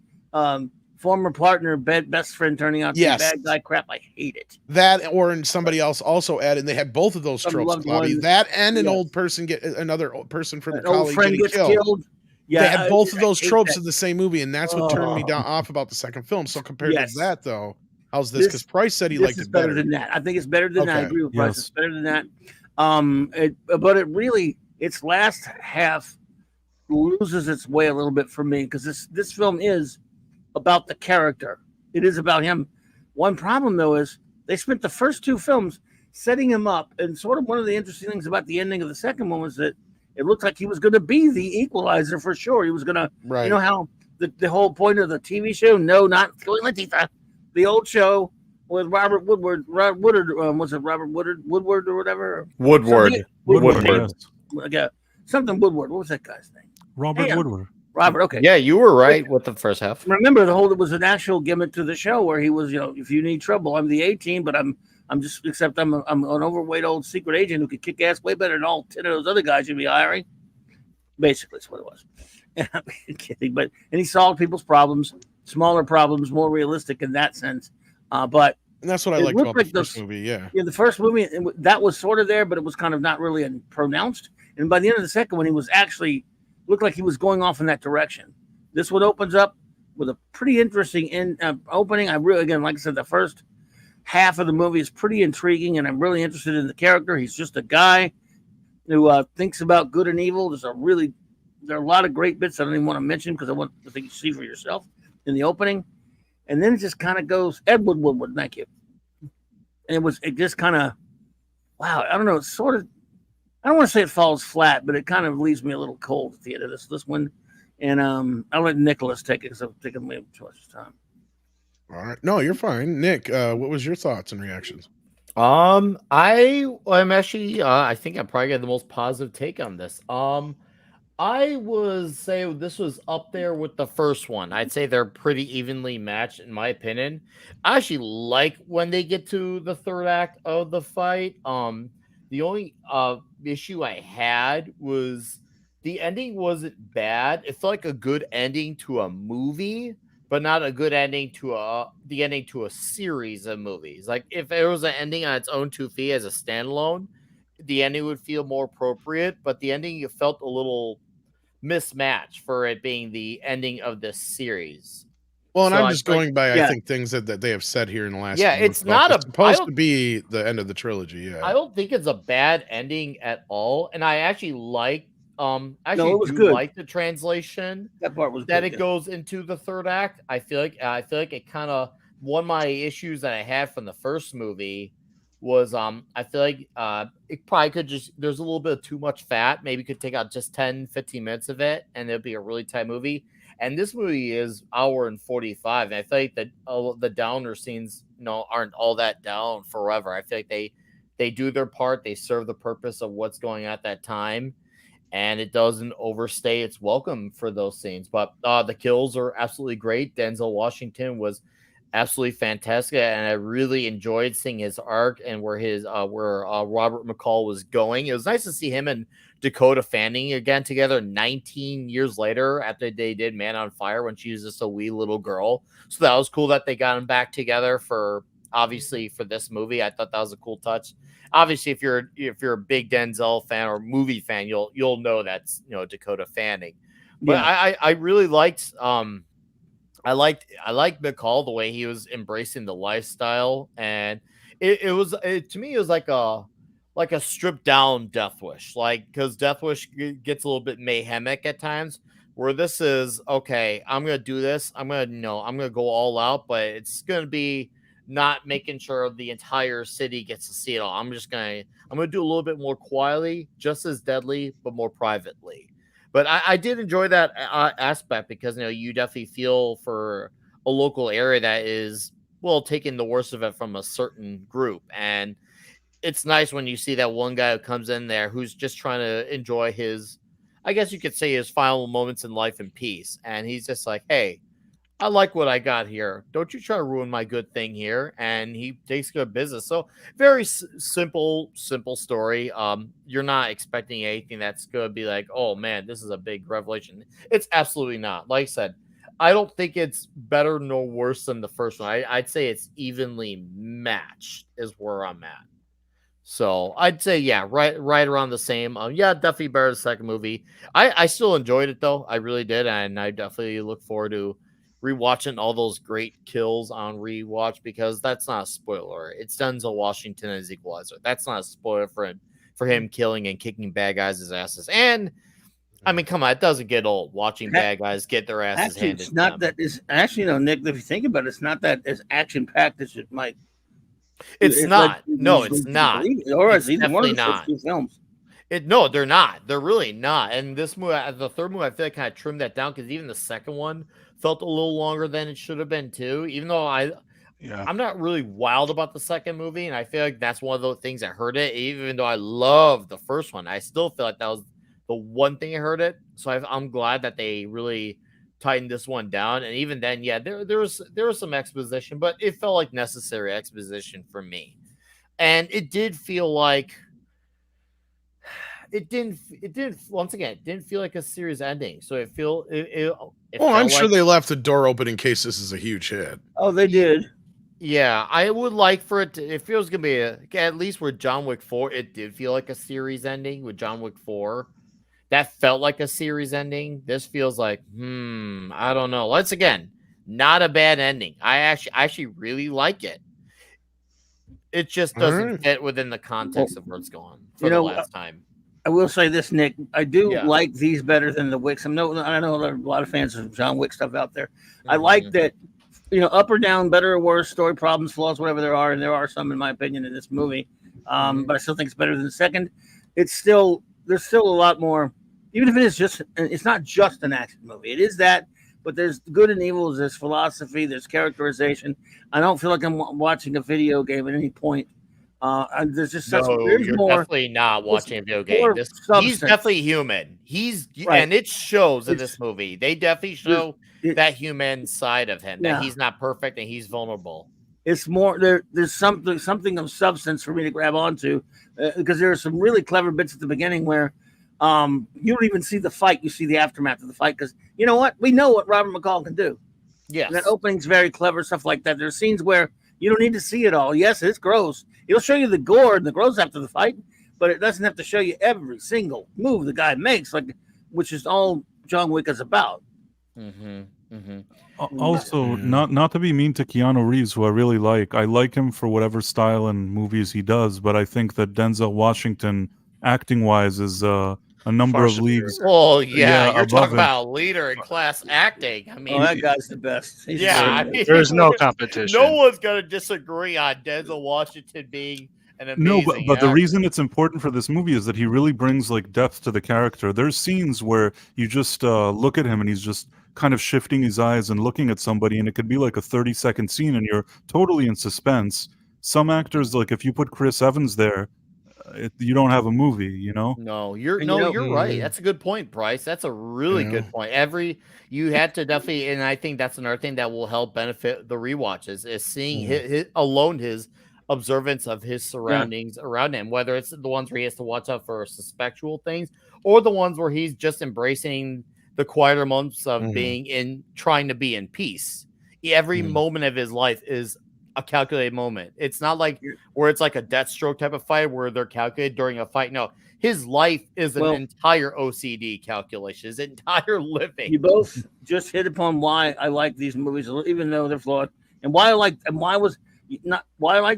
former partner, best friend turning out to be a bad guy crap. I hate it. That, or somebody else also added, and they had both of those tropes, Bobby. That and an old person another person from your colleague getting killed. Yeah, they had both of those tropes in the same movie, and that's what turned me off about the second film. So compared to that, though, how's this? Because Price said he liked it better than that. I think it's better than that. I agree with Price. It's better than that. But it really, its last half loses its way a little bit for me, because this film is about the character. It is about him. One problem, though, is they spent the first two films setting him up, and sort of one of the interesting things about the ending of the second one was that it looked like he was going to be the equalizer for sure. He was going to, you know how the whole point of the TV show, no, not Killing Latifah, the old show with Robert Woodward, was it Robert Woodward or whatever? Woodward. Yeah, something Woodward. What was that guy's name? Robert Woodward. Robert, okay. Yeah, you were right with the first half. Remember, it was an actual gimmick to the show where he was, if you need trouble, I'm the A-team, but I'm an overweight old secret agent who could kick ass way better than all 10 of those other guys you'd be hiring. Basically, that's what it was. And I'm kidding, and he solved people's problems, smaller problems, more realistic in that sense. But and that's what I liked about the first movie. Yeah, the first movie, that was sort of there, but it was kind of not really pronounced. And by the end of the second one, he was actually looked like he was going off in that direction. This one opens up with a pretty interesting opening. I really, again, like I said, the first half of the movie is pretty intriguing, and I'm really interested in the character. He's just a guy who thinks about good and evil. There are a lot of great bits I don't even want to mention because I want to think you see for yourself in the opening. And then it just kind of goes, Edward Woodward, thank you. And it just kind of, wow, I don't know, it's sort of, I don't want to say it falls flat, but it kind of leaves me a little cold at the end of this one. And I'll let Nicholas take it because I'm taking way too much time. All right. No, you're fine. Nick, what was your thoughts and reactions? I'm actually, I think I probably got the most positive take on this. I would say this was up there with the first one. I'd say they're pretty evenly matched, in my opinion. I actually like when they get to the third act of the fight. The only issue I had was the ending wasn't bad. It felt like a good ending to a movie, but not a good ending to the ending to a series of movies. Like if it was an ending on its own 2 feet as a standalone, the ending would feel more appropriate. But the ending felt a little mismatched for it being the ending of this series. Well, and so I'm just going by, I think, things that they have said here in the last. Yeah, it's not supposed to be the end of the trilogy. Yeah, I don't think it's a bad ending at all, and I actually like. Like the translation. That part was that good, it goes into the third act. I feel like it kind of one of my issues that I had from the first movie was I feel like it probably could just there's a little bit of too much fat. Maybe could take out just 10-15 minutes of it, and it'd be a really tight movie. And this movie is hour and 45, and I feel like that the downer scenes aren't all that down forever. I feel like they do their part. They serve the purpose of what's going on at that time. And it doesn't overstay its welcome for those scenes. But the kills are absolutely great. Denzel Washington was absolutely fantastic, and I really enjoyed seeing his arc and where Robert McCall was going. It was nice to see him and Dakota Fanning again together 19 years later after they did Man on Fire when she was just a wee little girl. So that was cool that they got them back together for this movie. I thought that was a cool touch. Obviously, if you're a big Denzel fan or movie fan, you'll know that's Dakota Fanning. But yeah. I really liked I liked McCall the way he was embracing the lifestyle, and to me it was like a stripped down Death Wish, like because Death Wish gets a little bit mayhemic at times. Where this is okay, I'm gonna do this. I'm gonna go all out, but it's gonna be not making sure the entire city gets to see it all. I'm gonna do a little bit more quietly, just as deadly, but more privately. But I did enjoy that aspect because you definitely feel for a local area that is taking the worst of it from a certain group, and it's nice when you see that one guy who comes in there who's just trying to enjoy his, I guess you could say, his final moments in life in peace, and he's just like, hey, I like what I got here. Don't you try to ruin my good thing here. And he takes good business. So very simple story. You're not expecting anything that's going to be like, oh man, this is a big revelation. It's absolutely not. Like I said, I don't think it's better nor worse than the first one. I'd say it's evenly matched is where I'm at. So I'd say, yeah, right around the same. Yeah, definitely better than the second movie. I still enjoyed it though. I really did, and I definitely look forward to rewatching all those great kills on rewatch because that's not a spoiler. It's Denzel Washington as Equalizer. That's not a spoiler for him killing and kicking bad guys' asses. And I mean, come on, it doesn't get old watching bad guys get their asses Actually, handed. it's not that is actually, Nick. If you think about it, it's not that as action packed as it might. It's not. No, it's not. Or it's either one of definitely the not. two films. No, they're not. They're really not. And this movie, the third movie, I feel like kind of trimmed that down because even the second one felt a little longer than it should have been too. Even though I'm not really wild about the second movie, and I feel like that's one of those things that hurt it. Even though I love the first one, I still feel like that was the one thing that hurt it. So I'm glad that they really tightened this one down. And even then, yeah, there was some exposition, but it felt like necessary exposition for me. And it did feel like it didn't once again, it didn't feel like a series ending. So it I'm sure they left the door open in case this is a huge hit. Oh, they did. Yeah, I would like for it to, it feels gonna be at least with John Wick 4, it did feel like a series ending with John Wick 4. That felt like a series ending. This feels like, I don't know. Once again, not a bad ending. I actually really like it. It just doesn't fit within the context of where it's going for the last time. I will say this, Nick. I do like these better than the Wicks. I know there are a lot of fans of John Wick stuff out there. I like that, up or down, better or worse, story problems, flaws, whatever there are, and there are some, in my opinion, in this movie. But I still think it's better than the second. There's still a lot more. Even if it's not just an action movie. It is that, but there's good and evil. There's philosophy. There's characterization. I don't feel like I'm watching a video game at any point. There's just such. You're more, definitely not watching a video game. He's definitely human. And it shows in this movie. They definitely show that human side of him. That he's not perfect and he's vulnerable. It's more there's something of substance for me to grab onto because there are some really clever bits at the beginning where. You don't even see the fight. You see the aftermath of the fight because you know what? We know what Robert McCall can do. Yes. And that opening's very clever, stuff like that. There's scenes where you don't need to see it all. Yes, it's gross. It'll show you the gore and the gross after the fight, but it doesn't have to show you every single move the guy makes, which is all John Wick is about. Also, not to be mean to Keanu Reeves, who I really like. I like him for whatever style and movies he does, but I think that Denzel Washington, acting-wise, is a number of leagues. Oh yeah, you're talking about leader in class acting. I mean, that guy's the best. There's no competition. No one's gonna disagree on Denzel Washington being an amazing. No, but the reason it's important for this movie is that he really brings depth to the character. There's scenes where you just look at him and he's just kind of shifting his eyes and looking at somebody, and it could be like a 30-second scene, and you're totally in suspense. Some actors, if you put Chris Evans there. You don't have a movie, No, you're right. That's a good point, Bryce. That's a really good point. You had to definitely, and I think that's another thing that will help benefit the rewatches is seeing his observance of his surroundings around him, whether it's the ones where he has to watch out for suspectual things or the ones where he's just embracing the quieter moments of trying to be in peace. Every moment of his life is a calculated moment. It's not like where it's like a Deathstroke type of fight where they're calculated during a fight. No, his life is an entire OCD calculation, his entire living. You both just hit upon why I like these movies, even though they're flawed, and why I like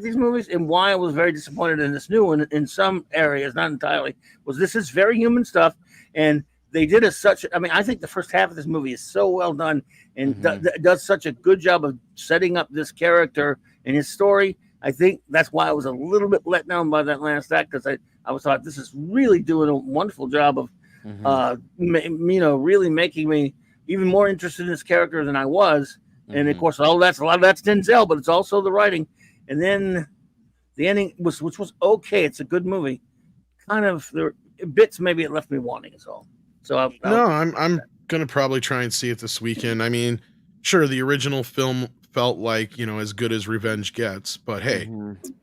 these movies, and why I was very disappointed in this new one in some areas, not entirely. This is very human stuff, and they did I think the first half of this movie is so well done and does such a good job of setting up this character and his story. I think that's why I was a little bit let down by that last act because I thought this is really doing a wonderful job of, really making me even more interested in this character than I was. And of course, a lot of that's Denzel, but it's also the writing. And then the ending which was okay. It's a good movie. Kind of there bits maybe it left me wanting is all. So I'm gonna probably try and see it this weekend. I mean, sure, the original film felt like as good as Revenge gets, but hey,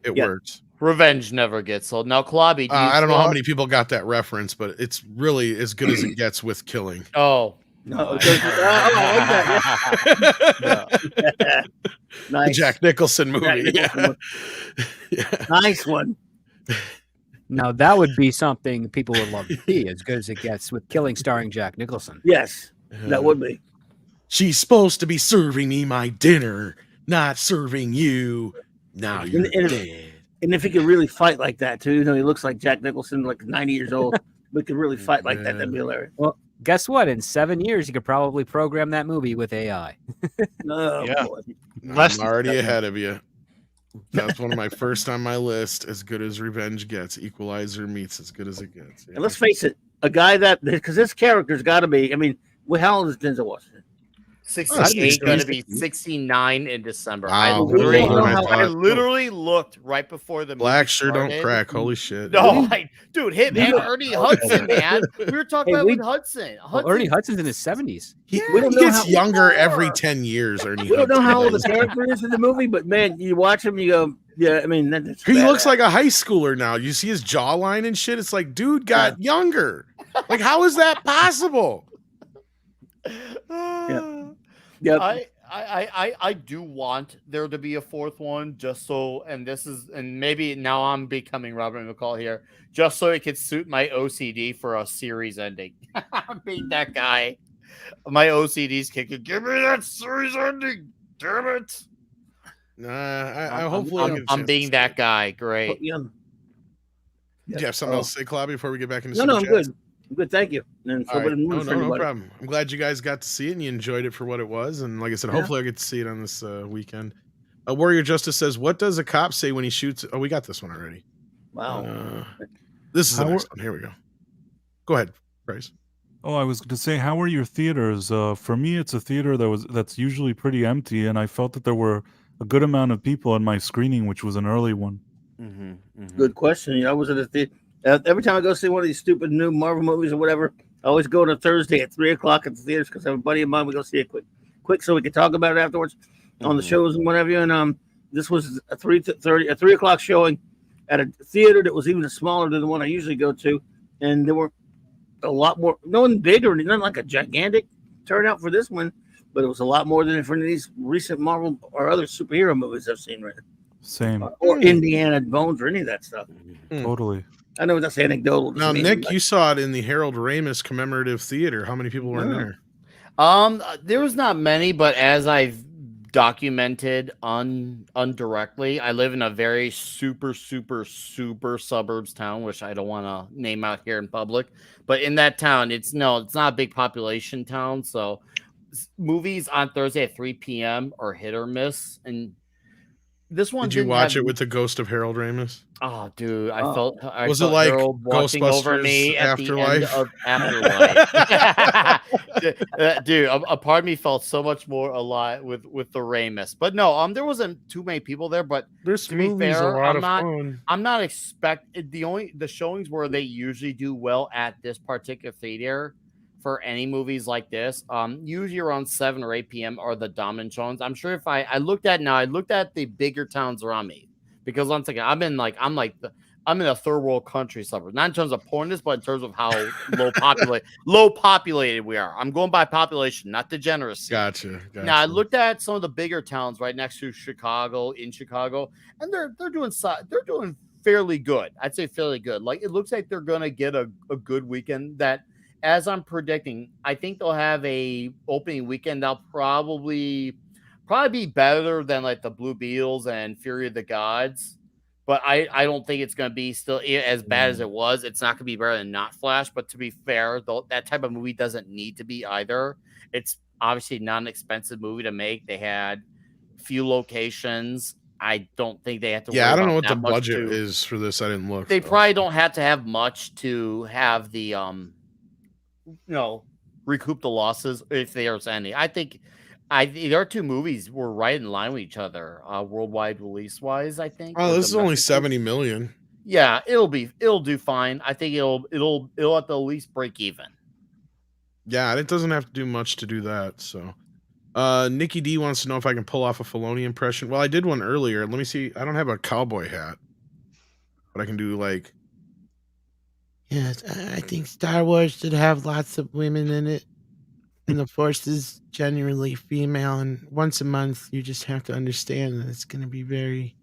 it worked. Revenge never gets old. Now, Klabi, I don't know how many people got that reference, but it's really as good as it gets with killing. Oh, No, I like that. Yeah. The Nice. Jack Nicholson movie. Jack Nicholson one. Yeah. Nice one. Now that would be something people would love to see, as good as it gets with Killing starring Jack Nicholson. Yes, that would be. She's supposed to be serving me my dinner, not serving you. Now you're dead. And if he could really fight like that too, he looks like Jack Nicholson, like 90 years old, but could really fight like that, that'd be hilarious. Well, guess what? In 7 years, you could probably program that movie with AI. Oh, Yeah. boy. I'm already ahead of you. That's one of my first on my list. As good as revenge gets, Equalizer meets as good as it gets. Yeah. And let's face it, a guy that, because this character's got to be, how old is Denzel Washington? 68, going to be 69 in December. Wow, I literally looked right before the Black movie sure started. don't crack. Holy shit. No, dude, him and Ernie Hudson, man. We were talking about with Hudson. Well, Ernie Hudson's in his 70s. He we don't know gets how- younger every 10 years. Ernie We don't know Hudson how old the does. character is in the movie, but man, you watch him, you go, yeah, that's He looks badass. like a high schooler now. You see his jawline and shit. It's like, dude got younger. Like, how is that possible? Yep. I do want there to be a fourth one, just so, and maybe now I'm becoming Robert McCall here, just so it could suit my OCD for a series ending. Being that guy, my OCD's kicking. Give me that series ending, damn it! I hopefully I'm being that guy. Great. Yeah. Do you have something else to say, Claude, before we get back into No, Super I'm Chats? good. I'm good, thank you. And All right. No problem. I'm glad you guys got to see it and you enjoyed it for what it was. And like I said, hopefully I get to see it on this weekend. Warrior Justice says, "What does a cop say when he shoots?" Oh, we got this one already. Wow. This is the next one. Here we go. Go ahead, Bryce. Oh, I was going to say, how are your theaters? For me, it's a theater that's usually pretty empty, and I felt that there were a good amount of people in my screening, which was an early one. Good question. I was at the theater. Every time I go see one of these stupid new Marvel movies or whatever, I always go to Thursday at 3:00 at the theaters because I have a buddy of mine. We go see it quick, so we can talk about it afterwards on the shows and whatever. And this was a 3:00 showing at a theater that was even smaller than the one I usually go to, and there were a lot more, no one bigger, not like a gigantic turnout for this one, but it was a lot more than for these recent Marvel or other superhero movies I've seen, right? Same. Or Indiana Jones or any of that stuff. Totally. I know that's anecdotal. Now, Nick, you saw it in the Harold Ramis Commemorative Theater. How many people were in there? There was not many, but as I've documented undirectly, I live in a very super suburbs town, which I don't want to name out here in public. But in that town, it's not a big population town, so movies on Thursday at 3 p.m. are hit or miss. And this one, did you watch it with the ghost of Harold Ramis? Oh, dude, I felt was it like Harold watching over me at Afterlife? the end of Afterlife? Dude, a part of me felt so much more alive with the Ramis. But no, there wasn't too many people there. But this to be movie's fair, a lot of fun. I'm not expecting the showings where they usually do well at this particular theater for any movies like this. Usually around 7 or 8 p.m. are the dominant showings. I'm sure if I looked at the bigger towns around me. Because once again, I'm in a third world country suburb, not in terms of poorness, but in terms of how low populated we are. I'm going by population, not degeneracy. Gotcha. Now I looked at some of the bigger towns right next to Chicago, and they're doing fairly good. I'd say fairly good. Like it looks like they're gonna get a good weekend. That, as I'm predicting, I think they'll have a opening weekend that'll probably be better than like the Blue Beetles and Fury of the Gods, but I don't think it's going to be still as bad as it was. It's not going to be better than Not Flash, but to be fair, though, that type of movie doesn't need to be either. It's obviously not an expensive movie to make. They had few locations. I don't think they have to. Yeah, I don't know what the budget is for this. I didn't look. They probably don't have to have much to have the recoup the losses if there's any. I think. Their two movies were right in line with each other, worldwide release wise. I think. Oh, this is only 70 million. Yeah, it'll do fine. I think it'll at the least break even. Yeah, it doesn't have to do much to do that. So, Nikki D wants to know if I can pull off a Filoni impression. Well, I did one earlier. Let me see. I don't have a cowboy hat, but I can do like. Yes, I think Star Wars should have lots of women in it. and the Force is generally female, and once a month you just have to understand that it's going to be very,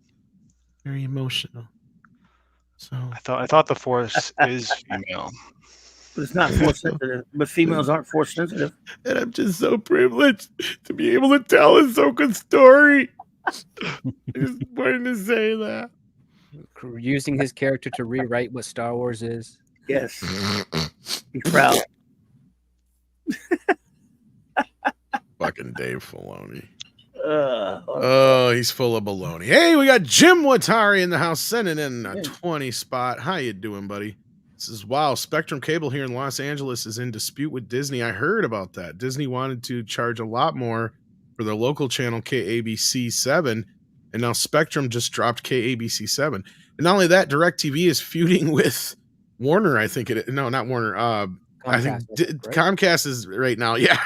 very emotional. So I thought the Force is female. But it's not force sensitive. But females aren't force sensitive. And I'm just so privileged to be able to tell Ahsoka's story. I just wanted to say that. Using his character to rewrite what Star Wars is. Yes. Be proud. Fucking Dave Filoni. Oh, he's full of baloney. Hey, we got Jim Watari in the house sending in a 20 spot. How you doing, buddy? This is wow. Spectrum Cable here in Los Angeles is in dispute with Disney. I heard about that. Disney wanted to charge a lot more for their local channel KABC 7, and now Spectrum just dropped KABC 7. And not only that, DirecTV is feuding with Warner. I think it. No, not Warner. I think Comcast is right now. Yeah,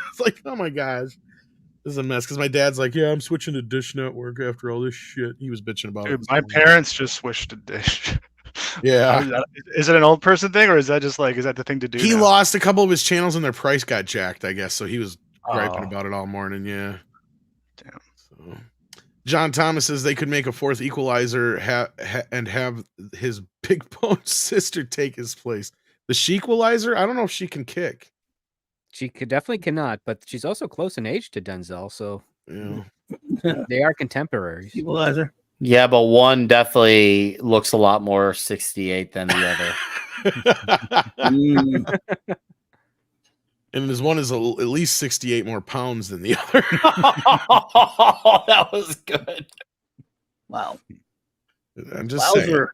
it's like, oh my gosh. This is a mess because my dad's like, yeah, I'm switching to Dish Network after all this shit. He was bitching about it. My parents just switched to Dish. Yeah. Is it an old person thing, or is that just like, is that the thing to do? He lost a couple of his channels and their price got jacked, I guess. So he was griping about it all morning. Yeah. Damn. So, John Thomas says they could make a fourth Equalizer and have his big bone sister take his place. The Shequalizer? I don't know if she can kick. She definitely cannot, but she's also close in age to Denzel, so yeah. They are contemporaries. Equalizer. Yeah, but one definitely looks a lot more 68 than the other. And this one is at least 68 more pounds than the other. That was good. Wow. I'm just saying.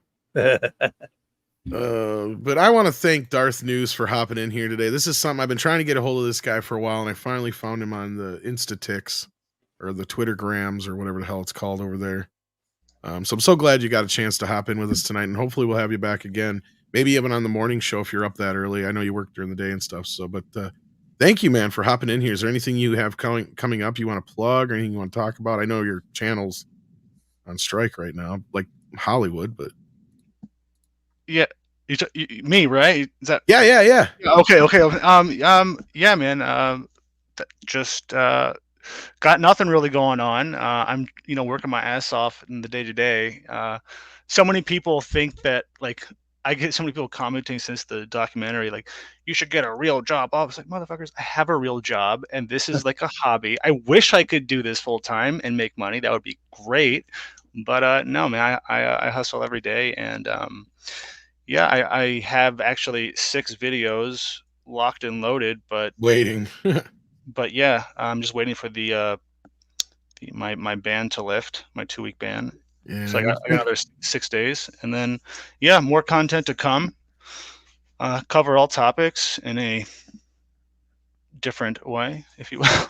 But I want to thank Darth News for hopping in here today. This is something I've been trying to get a hold of this guy for a while, and I finally found him on the Instaticks or the Twittergrams or whatever the hell it's called over there. So I'm so glad you got a chance to hop in with us tonight, and hopefully we'll have you back again. Maybe even on the morning show if you're up that early. I know you work during the day and stuff. So, but thank you, man, for hopping in here. Is there anything you have coming up you want to plug or anything you want to talk about? I know your channel's on strike right now, like Hollywood, but. Yeah, me, right? Is that? Yeah. Okay. Yeah, man. Just got nothing really going on. I'm, working my ass off in the day to day. So many people think that, like, I get so many people commenting since the documentary, like, you should get a real job. I was like, motherfuckers, I have a real job, and this is like a hobby. I wish I could do this full time and make money. That would be great. But no, man, I hustle every day, and yeah, I have actually 6 videos locked and loaded, but waiting. But yeah, I'm just waiting for my ban to lift, my 2-week ban. Yeah. So I got another 6 days, and then yeah, more content to come. Cover all topics in a different way, if you will.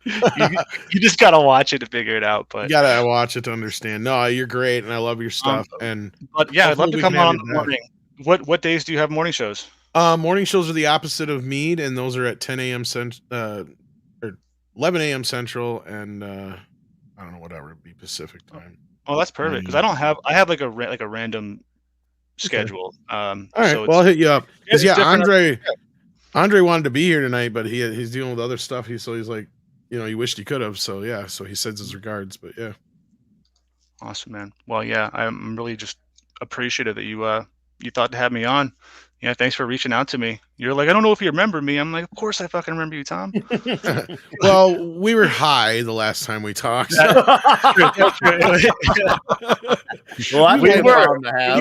You just gotta watch it to figure it out. But you gotta watch it to understand. No, you're great, and I love your stuff. But yeah, I'd love to come on in the morning. What days do you have morning shows? Morning shows are the opposite of MEAD, and those are at 10 a.m. or 11 a.m. Central, and I don't know, whatever would be Pacific time. Oh, that's perfect, because I have like a random schedule. All right, so well, I'll hit you up because Andre wanted to be here tonight, but he's dealing with other stuff. He's like, he wished he could have. So yeah, so he sends his regards. But yeah, awesome, man. Well, yeah, I'm really just appreciative that you thought to have me on. Yeah, thanks for reaching out to me. You're like, I don't know if you remember me. I'm like, of course I fucking remember you, Tom. Well, we were high the last time we talked. Well, you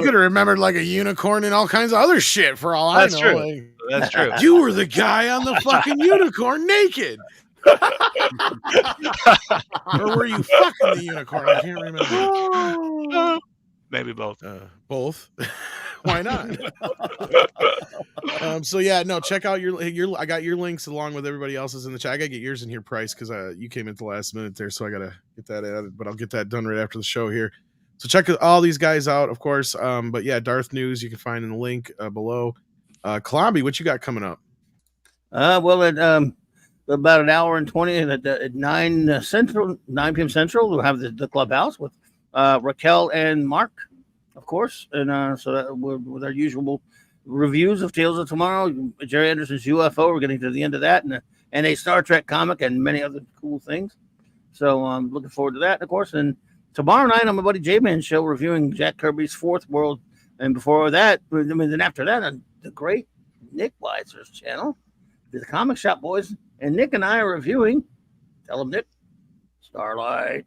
could have remembered like a unicorn and all kinds of other shit for all I know. True. Like, that's true. You were the guy on the fucking unicorn naked. Or were you fucking the unicorn? I can't remember. Maybe both. Both. Why not? So yeah, no, check out your I got your links along with everybody else's in the chat. I gotta get yours in here, Price, because you came at the last minute there, so I gotta get that added, but I'll get that done right after the show here. So check all these guys out, of course. But yeah, Darth News you can find in the link below. Klomby, what you got coming up? Well, at about an hour and 20 at 9 p.m. Central, we'll have the clubhouse with Raquel and Mark, of course, and so that with our usual reviews of Tales of Tomorrow, Jerry Anderson's UFO. We're getting to the end of that, and and a Star Trek comic and many other cool things. So I'm looking forward to that, of course. And tomorrow night on my buddy J-Man show reviewing Jack Kirby's Fourth World. And before that, then after that, on the great Nick Weiser's channel, the Comic Shop Boys, and Nick and I are reviewing. Tell them, Nick. Starlight.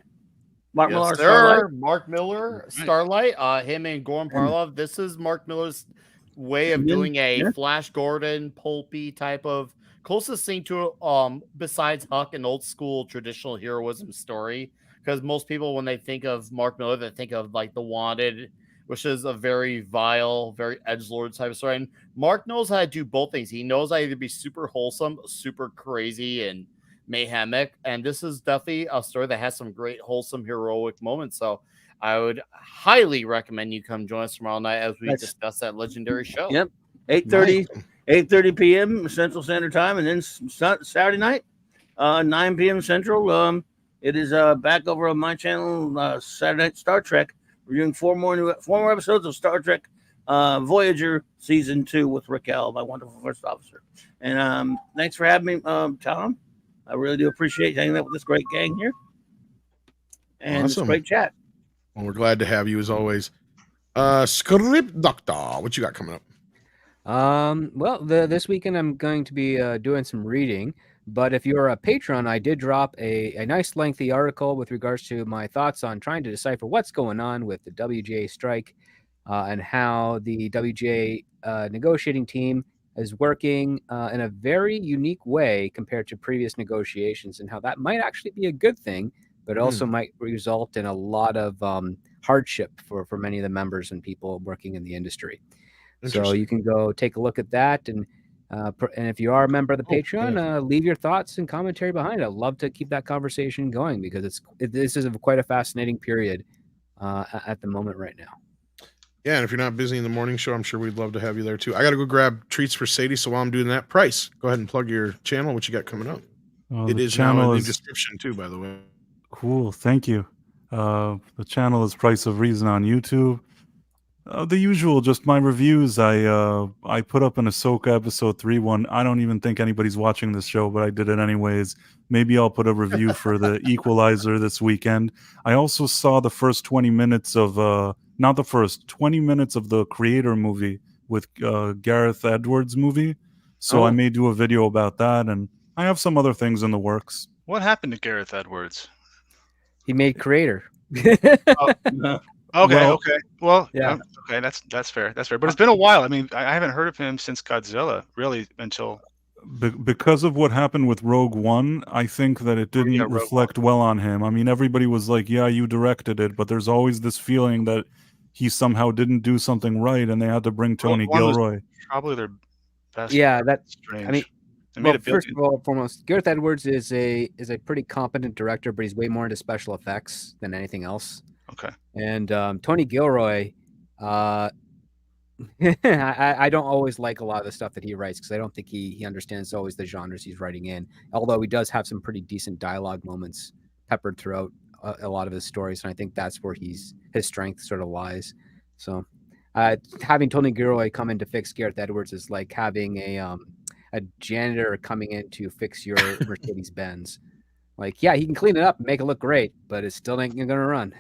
Mark Millar, Starlight. Mark Miller, Starlight. Him and Gorm Parlov. This is Mark Miller's way of doing a Flash Gordon, pulpy type of closest thing to besides Huck, an old school traditional heroism story. Because most people, when they think of Mark Miller, they think of like The Wanted, which is a very vile, very edgelord type of story. And Mark knows how to do both things. He knows how to either be super wholesome, super crazy, and mayhemic. And this is definitely a story that has some great, wholesome, heroic moments. So I would highly recommend you come join us tomorrow night as we discuss that legendary show. Yep. 8:30 p.m. Central Standard Time. And then Saturday night, 9 p.m. Central. It is back over on my channel, Saturday Night Star Trek. We're doing four more episodes of Star Trek Voyager Season 2 with Raquel, my wonderful first officer. And thanks for having me, Tom. I really do appreciate hanging out with this great gang here. And This great chat. Well, we're glad to have you as always. Script Doctor, what you got coming up? Well, this weekend I'm going to be doing some reading. But if you're a patron, I did drop a nice lengthy article with regards to my thoughts on trying to decipher what's going on with the WGA strike and how the WGA negotiating team is working in a very unique way compared to previous negotiations, and how that might actually be a good thing, but also might result in a lot of hardship for many of the members and people working in the industry. So you can go take a look at that, and if you are a member of the Patreon, leave your thoughts and commentary behind it. I'd love to keep that conversation going because this is quite a fascinating period at the moment right now. Yeah, and if you're not busy in the morning show, I'm sure we'd love to have you there too. I got to go grab treats for Sadie, so while I'm doing that, Price, go ahead and plug your channel, what you got coming up. It is now in the description too, by the way. Cool, thank you. The channel is Price of Reason on YouTube. The usual, just my reviews. I put up an Ahsoka episode 3 one. I don't even think anybody's watching this show, but I did it anyways. Maybe I'll put a review for the Equalizer this weekend. I also saw the first 20 minutes of, not the first, 20 minutes of the Creator movie with Gareth Edwards movie. So I may do a video about that, and I have some other things in the works. What happened to Gareth Edwards? He made Creator. Okay. Well, yeah. Okay, that's fair. That's fair. But it's been a while. I mean, I haven't heard of him since Godzilla, really, until because of what happened with Rogue One. I think that it didn't reflect well on him. I mean, everybody was like, "Yeah, you directed it," but there's always this feeling that he somehow didn't do something right, and they had to bring Tony Gilroy. Probably their best. Yeah, that's strange. I mean, well, first of all, foremost, Gareth Edwards is a pretty competent director, but he's way more into special effects than anything else. Okay. And Tony Gilroy, I don't always like a lot of the stuff that he writes because I don't think he understands always the genres he's writing in. Although he does have some pretty decent dialogue moments peppered throughout a lot of his stories, and I think that's where his strength sort of lies. So having Tony Gilroy come in to fix Gareth Edwards is like having a janitor coming in to fix your Mercedes Benz. Like, yeah, he can clean it up and make it look great, but it still ain't going to run.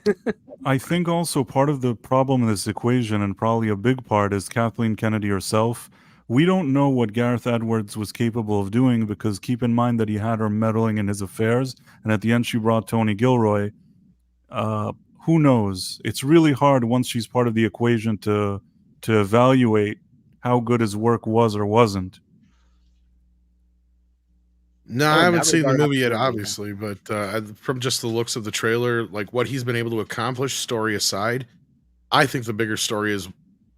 I think also part of the problem in this equation, and probably a big part, is Kathleen Kennedy herself. We don't know what Gareth Edwards was capable of doing because keep in mind that he had her meddling in his affairs, and at the end she brought Tony Gilroy. Who knows? It's really hard once she's part of the equation to evaluate how good his work was or wasn't. No, I haven't seen the movie yet, obviously, but from just the looks of the trailer, like what he's been able to accomplish, story aside, I think the bigger story is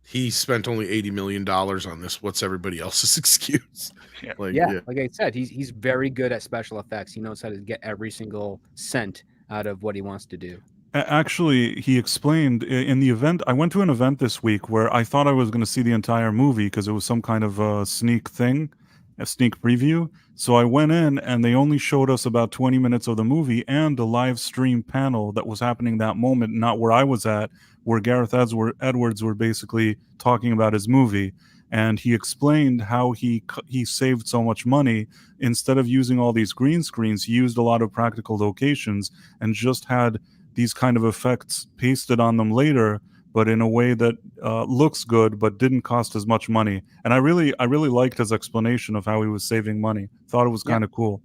he spent only $80 million on this. What's everybody else's excuse? Like I said, he's very good at special effects. He knows how to get every single cent out of what he wants to do. Actually, he explained in the event. I went to an event this week where I thought I was going to see the entire movie because it was some kind of a sneak thing. A sneak preview. So I went in and they only showed us about 20 minutes of the movie and a live stream panel that was happening that moment, not where I was at, where Gareth Edwards were basically talking about his movie. and he explained how he saved so much money. Instead of using all these green screens, he used a lot of practical locations and just had these kind of effects pasted on them later, but in a way that looks good but didn't cost as much money. And I really liked his explanation of how he was saving money. Thought it was kind of cool.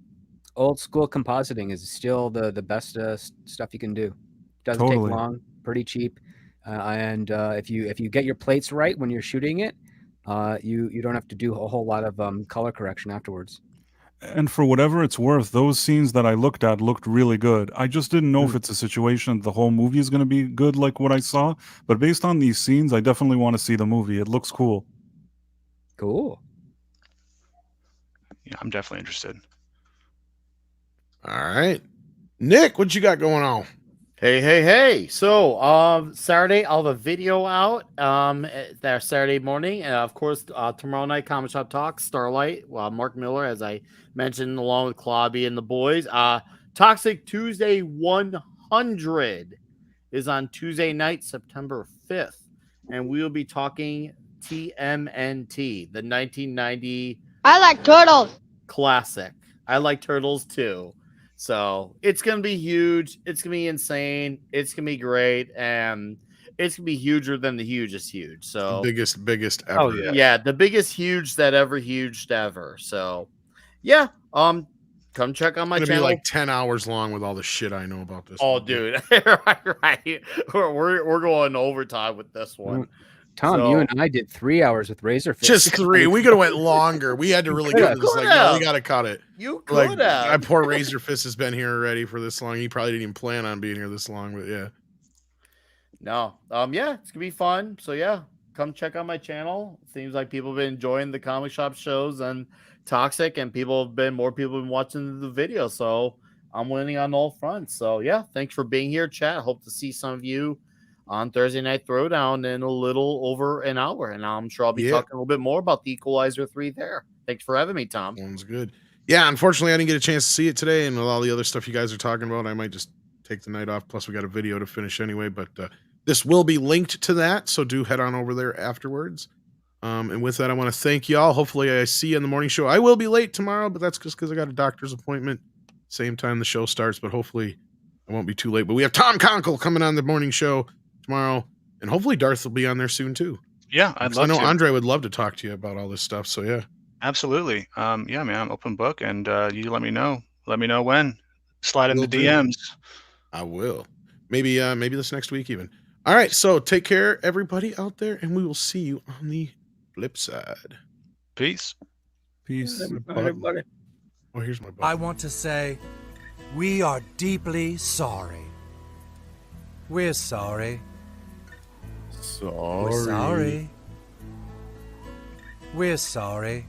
Old school compositing is still the best stuff you can do. Doesn't Totally. take long, pretty cheap, and if you get your plates right when you're shooting it, you don't have to do a whole lot of color correction afterwards. And for whatever it's worth, those scenes that I looked at looked really good. I just didn't know if it's a situation that the whole movie is going to be good like what I saw. But based on these scenes, I definitely want to see the movie. It looks cool. Cool. Yeah, I'm definitely interested. All right. Nick, what you got going on? Hey. So, Saturday, I'll have a video out that Saturday morning. And of course, tomorrow night, Comic Shop Talk, Starlight, Mark Miller, as I mentioned, along with Klobby and the boys. Toxic Tuesday 100 is on Tuesday night, September 5th. And we will be talking TMNT, the 1990 I like turtles. classic. I like turtles too. So it's going to be huge. It's going to be insane. It's going to be great. And it's going to be huger than the hugest huge. So Biggest ever. Oh, yeah. yeah, the biggest huge that ever huged ever. So yeah, come check on my It's gonna channel. be like 10 hours long with all the shit I know about this. Oh, one. dude, right. We're going overtime with this one. Tom, So- you and I did 3 hours with Razorfist. Just 3. We could have went longer. We had to really get into this. Like, no, we got to cut it. You could Like, have. poor Razorfist has been here already for this long. He probably didn't even plan on being here this long, but yeah. No. Yeah, it's gonna be fun. So yeah, come check out my channel. Seems like people have been enjoying the comic shop shows and Toxic, and more people have been watching the video. So I'm winning on all fronts. So yeah, thanks for being here, chat. Hope to see some of you on Thursday Night Throwdown in a little over an hour. And I'm sure I'll be talking a little bit more about the Equalizer 3 there. Thanks for having me, Tom. Sounds good. Yeah, unfortunately, I didn't get a chance to see it today, and with all the other stuff you guys are talking about, I might just take the night off. Plus, we got a video to finish anyway, but this will be linked to that, so do head on over there afterwards. And with that, I want to thank y'all. Hopefully, I see you in the morning show. I will be late tomorrow, but that's just because I got a doctor's appointment. Same time the show starts, but hopefully I won't be too late. But we have Tom Conkle coming on the morning show tomorrow, and hopefully Darth will be on there soon too. Yeah, I'd love I know to. Andre would love to talk to you about all this stuff. So yeah, Absolutely. Yeah, man, I'm open book, and you let me know. Let me know when. Slide in Will the do. DMs. I will. Maybe this next week even. All right, so take care, everybody out there, and we will see you on the flip side. Peace. Peace. Everybody. Oh, here's my button. I want to say we are deeply sorry. We're sorry. We're sorry. We're sorry.